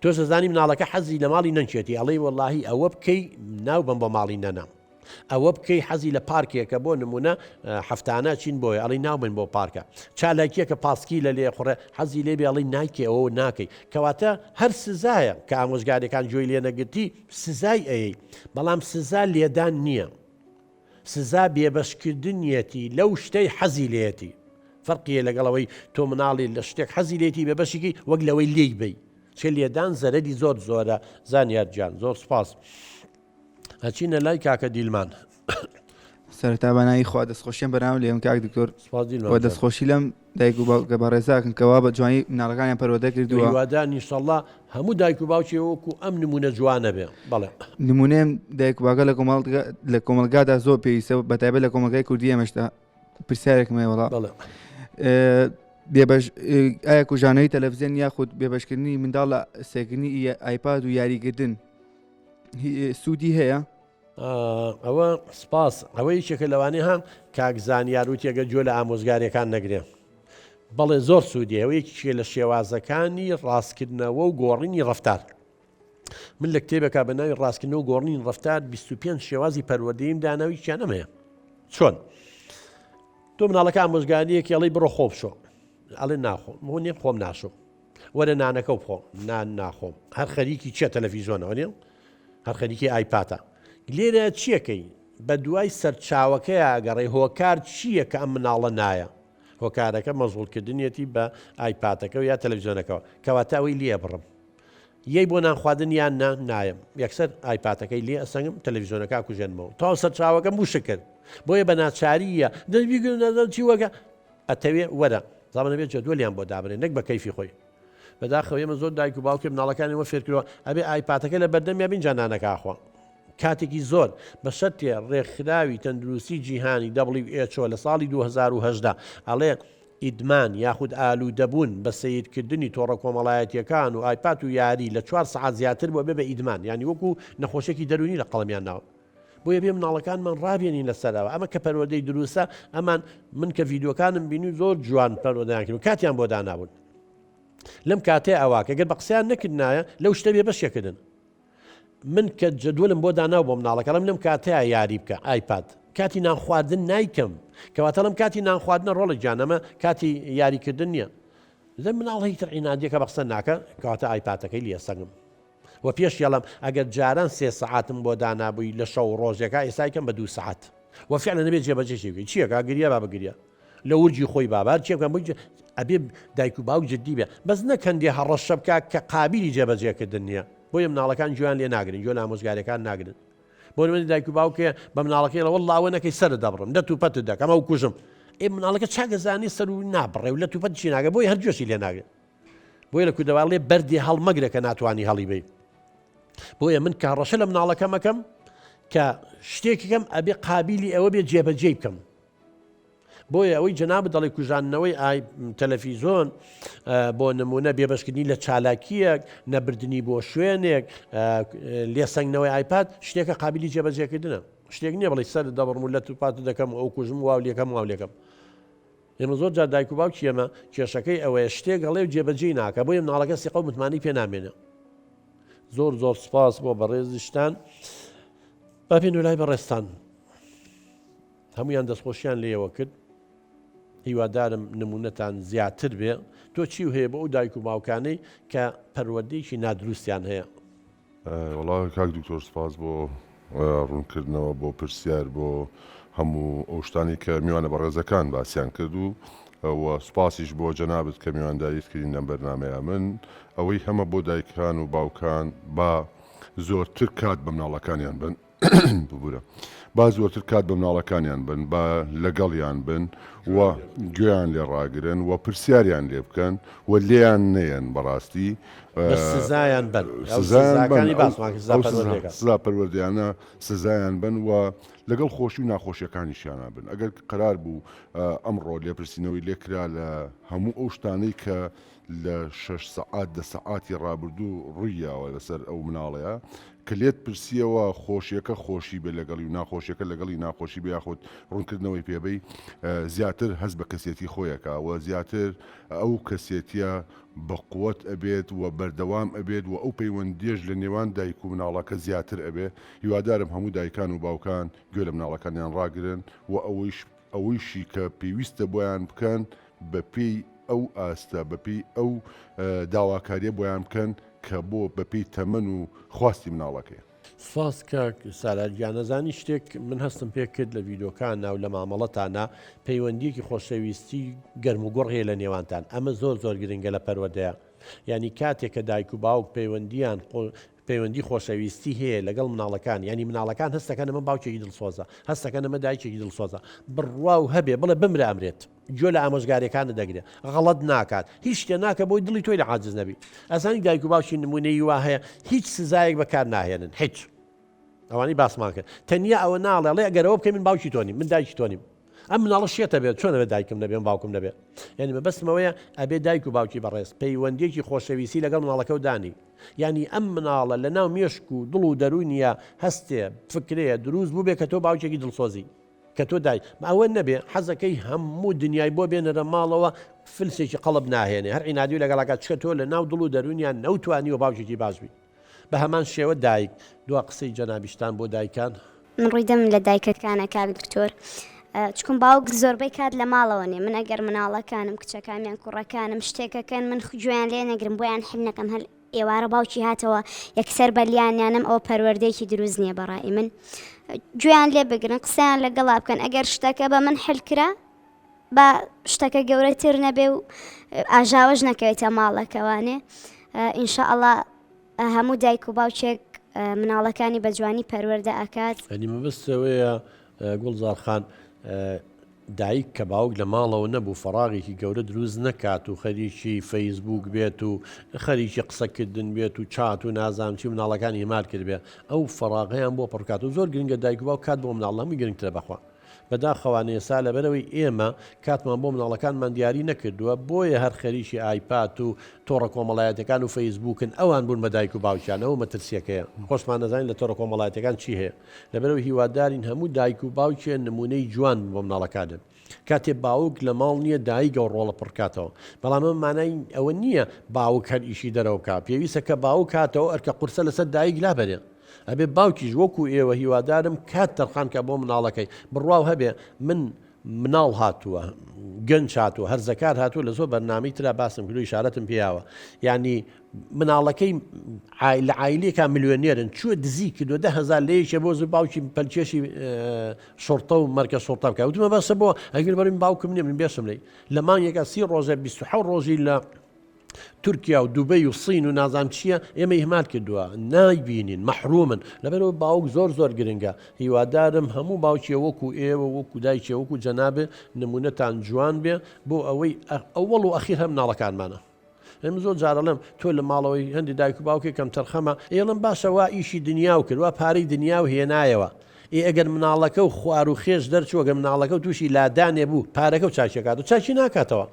تۆ سەزانی مناڵەکە حەزی لە ماڵی نەنچێتی ئەڵێ وەڵاهی ئەوە بکەی ناو بم بۆ ماڵی نەنا ئەوە بکەی حەزی لە پارکێکە بۆ نمونە هەفتانە چین بۆیە ئەڵی ناوبن بۆ پارکە چالاکیەکە پاسکی لە لێ خوڕێ حەزی لێبێ ئەڵی نایکێ ئەوە ناکەی کەواتە هەر سزایە کە ئامۆژگاریەکان گوێی لێ نەگرتی سزای ئەیەی بەڵام سزا لێدان نییە سزا بێبەشکردنیەتی لەو شتەی حەزی لێتی فەرقیە لەگەڵەوەی تۆ مناڵی لە شتێک حەزی لێتی بێبەشێکی وەک لەوەی لێی بی چێ لێدان زەرەری زۆر زۆرە زانیار گیان زۆر سپاس ئەچینە لای کاکە دیلمان سەرتا بەناوی خوا دەستخۆشیان بەناو لێم کاک دکتۆر و دەستخۆشی لەم دایک و باوکە بە ڕێزاکەن کەوا بە جوانی مناڵەکانیان پەروەردە کردووە هیوادار ئینشەڵڵا هەموو دایک و باوکی وەکو ئەم نمونە جوانە بێ بەڵێ نمونەیەم دایک و باوکە لە کۆمەلگادا زۆر پێویستە بەتایبەت لە کۆمەلگای کوردی ئێمەشتا پرسیارێکمە وەڵا ئایا کوژانەوەی تەلەڤیزیۆن یاخود بێبەشکردنی منداڵ لە سێکردنی ئایپاد و یاریگردن سوودی هەیە ئەوە سپاس ئەوە یەکێکە لەوانەیە هەم کاک زانیار و تێگە گوێ لە ئامۆژگاریەکان نەگرێ بەڵێ زۆر سوودی ئەوە یەکێکە لە شێوازەکانی ڕاستکردنەوە و گۆڕینی ڕەفتار من لە کتێبێکا بە ناوی ڕاستکردنەوە و گۆڕینی ڕەفتار 25 شێوازی پەروەردەییم داناوییان نەمەیە چۆن تۆ مناڵەکە ئامۆژگاریەکی ئەڵی بڕۆ خۆ بشۆ ئەڵێ ناخۆم هۆنێ خۆم ناشۆ وەرە نانەکە بخۆ نان ناخۆم هەر خەریکی چیە تەلەڤیزۆنەوە نیە هەر خەریکی ئایپاتە لێرە چیەکەی بە دوای سەرچاوەکەی ئاگەڕێ هۆکار چییە کە ئەم مناڵە نایە هۆکارەکە مەزوڵکردنیەتی بە ئایپاتەکە و یا تەلەڤیزۆنەکەەوە کەواتە ئەوەی لێ بڕم یەی بۆ نانخواردن یان نایم یەکسەر ئایپاتەکەی لێ ئەسەنگم تەلەڤیزۆنەکە کوژێنمەوە تا سەرچاوەکەم بوو شکرد بۆیە بە ناچاریە دەبیگرن چی وەگە ئەتەوێ وەرە زانە بێت جەدوەلیان بۆ دابرێن نەک بە کەیفی خۆی بەداخەوە ئێمە زۆر دایک و باوکێ مناڵەکانیەوە فێرکردەوە ئەبێ ئایپاتەکە لە بەردەمیان بین جانانەکە ئاخوا کاتێکی زۆر بە شەرتێ ڕێکخراوی تەندروستی جیهانی WHO لە ساڵی 2010 ئەڵێ ئیدمان یاخود ئالوودەبوون بە سەیرکردنی تۆڕە کۆمەڵایەتیەکان و ئایپات و یاری لە 4 سەعات زیاتر بۆ بێ بە ئیدمان ینی وەکو نەخۆشێکی دەرونی لە قەڵەمیان ناوە بۆیە بێ مناڵەکانمان ڕابێنین لەسەرەوە ئەمە کە پەروەردەی دروستە ئەمان من کە ڤیددیۆکانم بینی زۆر جوان پەروەردەیان کرد و کاتیان بۆ دانابوون لەم کاتێ ئەواکە گەر بە قسەیان نەکردایە لەو شتە بێ بەشێکردن من کە جدولم بۆ داناو بۆ مناڵەکەڵم لەم کاتەیە یاری بکە ئایپاد کاتی نان خواردن نایکەم کەواتە لەم کاتی نان خواردنە ڕۆڵی جانەمە کاتی یاریکردن نییە لە مناڵ هیتر عینادیەکە بە قسە ناکە کەواتە ئایپاتەکەی لێ سەنگم و پێش یاڵم ئەگەر جاران 3 سەعاتم بۆ دانابووی لە شەو ڕۆژێکە ئێسایکەم بە 2 سەعات و فعلا نەبێت جێبەجێشی چییە گریا با بگریا لە ورجی خۆی بابار چێکم ئەبێ دایک و باوک جددی بێ بەس نەکەندێ هەڕەشە بکە کە قابلی جێبەجێکردن نییە بۆیە مناڵەکان گویان لێ ناگرن گوێ ئامۆژگاریەکان ناگرن بۆ منی دایک و باوکێ بە مناڵەکەی وەڵڵا ئەوە نەکەی سەرت دەبڕم لە تووپەتت دەکەم ئەو کوژم مناڵەکە چاگەزانی سەر و نابڕێ و لە تووپەت چی ناگە بۆی هەرگوێشی لێ ناگە بۆیە لە کودەواڵێ بەردی هەڵمەگرە کە ناتوانانی هەڵی بێ بۆیە من کارڕەشە لە مناڵەکەمەکەم کە شتێکەکەم ئەبێ قابلی ئەوە بێ جێبەجێ بکەم بۆیە ئەوەی جەناب دەڵی کوژاننەوەی تەلەڤیزۆن بۆ نمونە بێبەشکردنی لە چالاکیەک نەبردننی بۆ شوێنێک لێسەنگنەوەی ئایپاد شتێکە قابلی جێبەجێکردنە شتێک نییە بڵی سەر دەبڕم لە توپات دەکەم ئەو کوژم واولێکەم واولێکم ئێمە زۆر جار دایک و باوکی ئێمە کێشەکەی ئەوەیە شتێک هەڵێ و جێبەجێ ناکە بۆیە مناڵەکە سیقە و متمانی پێ نامێنە زۆر زۆر سپاس بۆ بەڕێزیشتان با پێن و لای بەڕێستان هەمویان دەستخۆشیان لێەوە کرد هیوادارم نمونەتان زیاتر بێ تۆ چی هەیە بۆ ئەو دایک و باوکانەی کە پەروەردەیەکی نادروستیان هەیە وڵای کاک دکتۆر سپاس بۆ ڕوونکردنەوە بۆ پرسیار بۆ هەموو ئەو شتانی کە میوانە بەڕێزەکان باسییان کرد و سوپاسیش بۆ جەنابەت کە میوانداریتکردین لەم بەرنمەیە من ئەوەی هەمە بۆ دایکان و باوکان با زۆرتر کات بە مناڵەکانیان بن ببوورە با زۆرتر کات بە مناڵەکانیان بن با لەگەڵیان بن و گوێیان لێ ڕاگرن و پرسیاریان لێ بکەن و لێیان نەیەن بەڕاستی سزایان بن سزا پەروەردەیانە سزایان بن و لەگەڵ خۆشی و ناخۆشیەکانیشیانە بن ئەگەر قرار بوو ئەمڕۆ لێپرسینەوەی لێکرا لە هەموو ئەو شتانەی کە لە 6 سەعات 10 سەعاتی ڕابردوو ڕوویاوە لەسەر ئەو مناڵەیە کە لێت پرسیەوە خۆشیەکە خۆشی بێ لەگەڵی و ناخۆشیەکە لەگەڵی ناخۆشی بێ یاخۆت ڕوونکردنەوەی پێبەی زیاتر هەست بە کەسێتی خۆیەکە و زیاتر ئەو کەسێتیە بەقوت ئەبێت و بەردەوام ئەبێت و ئەو پەیوەندیێژ لە نێوان دایک و مناڵەکە زیاتر ئەبێ هیوادارم هەموو دایکان و باوکان گوێ لە مناڵەکانیان ڕاگرن و ئەوەیشی کە پێویستە بۆیان بکەن بەپێی ئەو ئاستە بەپێی ئەو داواکاریە بۆیان بکەن کە بۆ بەپێی تەمەن و خواستی مناڵەکەی سپاس کە سالارگیانەزانی شتێک من هەستم پێ کرد لە ڤیدۆکان ناو لە مامەڵەتانە پەیوەندیەکی خۆشەویستی گەرم و گۆڕ هەیە لە نێوانتان ئەمە زۆر زۆر گرنگە لە پەروەردەیە ینی کاتێک کە دایک و باوک پەیوەندی خۆشەویستی هەیە لەگەڵ مناڵەکان ینی مناڵەکان هەستەکەن ئەمە باوکێکی دڵسۆزە هەستەکەن ئەمە دایکێکی دڵسۆزە بڕوا و هەبێ بڵێ بمرە ئەمرێت گوێ لە ئامۆژگارەکانە دەگرێت غەڵەت ناکات هیچ شتێ ناکە بۆی دڵی تۆی لە عاجز نەبی ئەزانی دایک و باوکی نمونەی وا هەیە هیچ سزایەک بەکار ناهێنن هیچ ئەوانی باسمان کرد تەنیا ئەوە ناڵێ ئەگەرەوە بکەین من باوکی تۆنیم من دایکی تۆنیم ئەم مناڵە شێتە بێت چۆن ئەبێ دایکم نەبێ باوکم نەبێ یعنی بەبەستمەوەیە ئەبێ دایک و باوکی بەڕێز پەیوەندیەکی خۆشەویستی لەگەڵ مناڵەکە و دانی ینی ئەم مناڵە لە ناو مێشک و دڵ و دەرونیە هەستێ فکرەیە دروست بوو بێ کە تۆ باوکێکی دڵسۆزی کە تۆ دای ئەوە نەبێ حەزەکەی هەموو دنیای بۆ بێنەرە ماڵەوە فلسێکی قەڵب ناهێنێ هەر عینادی لەگەڵاکات چکە تۆ لە ناو دڵ و دەرونیان نەوتوانی و باوکێکی باشبی بە هەمان شێوە دایک دوا قسەی جەنابیشتان بۆ دایکان من ڕوویدەم لە دایکەکانە کاک دکتۆر چکم باوک زۆربەی کات لە ماڵەوە نیە من ئەگەر مناڵەکانم کچەکانیان کوڕەکانم شتێکەکەن من گوێیان لێ نەگرم بۆیان حل نەکەم هەر ئێوارە باوکی هاتەوە یەکسەر بەلیانیانم ئەوە پەروەردەیەکی دروست نییە بەڕای من گوێیان لێ بگرن قسەیان لەگەڵا بکەن ئەگەر شتەکە بە من حل کرا بە شتەکە گەورەتر نەبێ و ئاژاوەش نەکەوێتە ماڵەکەوانێ ئینشاءڵڵا هەموو دایک و باوچێک مناڵەکانی بە جوانی پەروەردە ئەکات ئەنی مەبەستەوەیە گوڵزار خان دایک کە باوک لە ماڵەوە نەبوو فەراغێکی گەورە دروست نەکات و خەریکی فەیسبوک بێت و خەریکی قسەکردن بێت و چات و نازانم چی مناڵەکانی هێمار کرد بێ ئەو فەراغەیان بۆ پڕکات و زۆر گرنگە دایک و باوک کات بۆ مناڵەمی گرنگترە بەخوا بەداخەوانەیە سا لەبەرەوەی ئێمە کاتمان بۆ مناڵەکانمان دیاری نەکردووە بۆیە هەر خەریکی ئایپات و تۆڕە کۆمەڵایەتەکان و فەیسبوکن ئەوان بوون بە دایک و باوکیانەوە مەترسیەکەیە خۆشمان نەزانین لە تۆڕە کۆمەڵایەتەکان چی هەیە لەبەرەوەی هیوادارین هەموو دایک و باوکیان نمونەی جوان بۆ مناڵەکانن کاتێ باوک لە ماڵ نییە دایک و ڕۆڵە پڕکاتەوە بەڵام ئەمە مانای ئەوە نییە باوک هەر ئیشی دەرەوە کا پێویستە کە باوک هاتەوە ئەرکە قورسە لەسەر دایک لابەرێ ئەبێ باوکیش وەکو ئێوە هیوادارم کات تەرخان کە بۆ مناڵەکەی بڕواو هەبێ مناڵ هاتووە گەنج هاتووە هەر زەکات هاتووە لە زۆر بەرنامەی ترا باسم کردو ئیشارەتم پێیاوە ینی مناڵەکەی لە عایلێکا ملیۆنێرن چوە دزی کردو 10,000 لەیەکێ بۆ زوو باوکی پەلکێشی شۆرتە و مەرکە شۆرتە بکە وتمە بەسە بۆ ئەگەر بەرم باوکم نییە من بێشم لێ لە مانگێکە 30 ڕۆژە 27 ڕۆژی لە تورکیا و دوبەی و سین و نازام چییە ئێمە ئیهمال کردووە نایبینین مەحرومن لەبەرەوە باوک زۆر گرنگە هیوادارم هەموو باوکیە وەکو ئێوە وەکو دایکێ وەکو جەنابێ نمونەتان جوان بێ بۆ ئەوەی ئەوەڵ و ئەخیر هەم مناڵەکانمانە ئێمە زۆر جارەڵێم تۆ لە ماڵەوەی هەندی دایک و باوکێک کەم تەرخەمە ئێڵم باشە وا ئیشی دنیا و کردووە پارەی دنیا و هێنایەوە ئەگەر مناڵەکە و خوار و خێش دەرچوو ئەگەر مناڵەکە و تووشی لادانێ بوو پارەکە و چاکیەکات و چاکی ناکاتەوە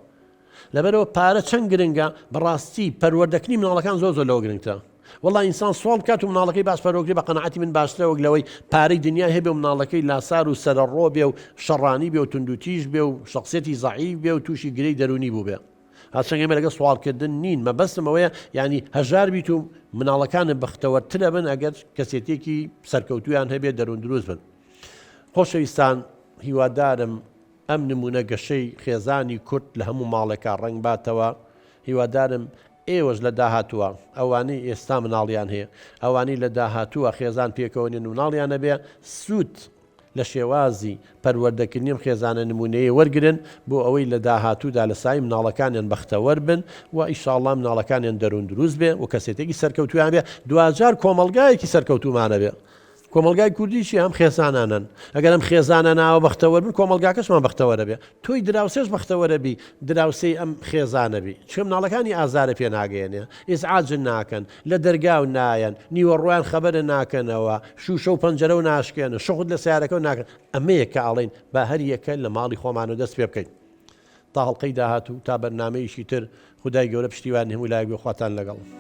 لەبەرەوە پارە چەند گرنگە بەڕاستی پەروەردەکردنی مناڵەکان زۆر لەوە گرنگتە وەڵی ئینسان سوڵ کات و مناڵەکەی باش پەرۆگری بە قەنەعەتی من باشترە وەک لەوەی پارەی دنیا هەبێ و مناڵەکەی لاسار و سەرڕۆ بێ و شەڕانی بێ و توندوتیژ بێ و شخصێتی زەعیف بێ و تووشی گرەی دەرونی بوو بێ هەرچەنگە ئێمە لەگە سوالکردن نین مەبەستم ئەوەیە ینی هەژار بیت و مناڵەکانت بەختەوەرترە بن ئەگەر کەسێتێکی سەرکەوتویان هەبێت دەروون دروست بن خۆشەویستان هیوادارم ئەم نمونە گەشەی خێزانی کورد لە هەموو ماڵێکا ڕنگ باتەوە هیوادارم ئێوەش لە داهاتووە ئەوانەی ئێستا مناڵیان هەیە ئەوانەی لە داهاتووە خێزان پێکەوەنێن و مناڵیانە بێ سوود لە شێوازی پەروەردەکردنیم خێزانە نمونەیە وەرگن بۆ ئەوەی لە داهاتوودا لە سای مناڵەکانیان بەختەوەر بن و ئیشاڵڵا مناڵەکانیان دەروون دروست بێ و کەسێتێکی سەرکەوتویان بێ دوجار کۆمەلگایەکی سەرکەوتومانە بێ کۆمەلگای کوردیشی هەم خێزانانن ئەگەر ئەم خێزانە ناوە بەختەوەر بن کۆمەلگاکەشمان بەختەوەرە بێ تۆی دراوسێش بەختەوەرە بی دراوسەی ئەم خێزانە بی چۆن مناڵەکانی ئازارە پێ ناگەێنێ ئیزعاجن ناکەن لە دەرگاو نایەن نیوەڕویان خەبەرە ناکەنەوە شوشە و پەنجەرە و ناشکێنە شغل لە سیارەکە و ناکەن ئەمەیە کە ئاڵین با هەر یەکە لە ماڵی خۆمان و دەست پێ بکەین تا هەڵقەی داهاتوو تا بەرنامەیەکی تر خودای گەورە پشتیوانی هەموو لایەک بێ خواتان لەگەڵ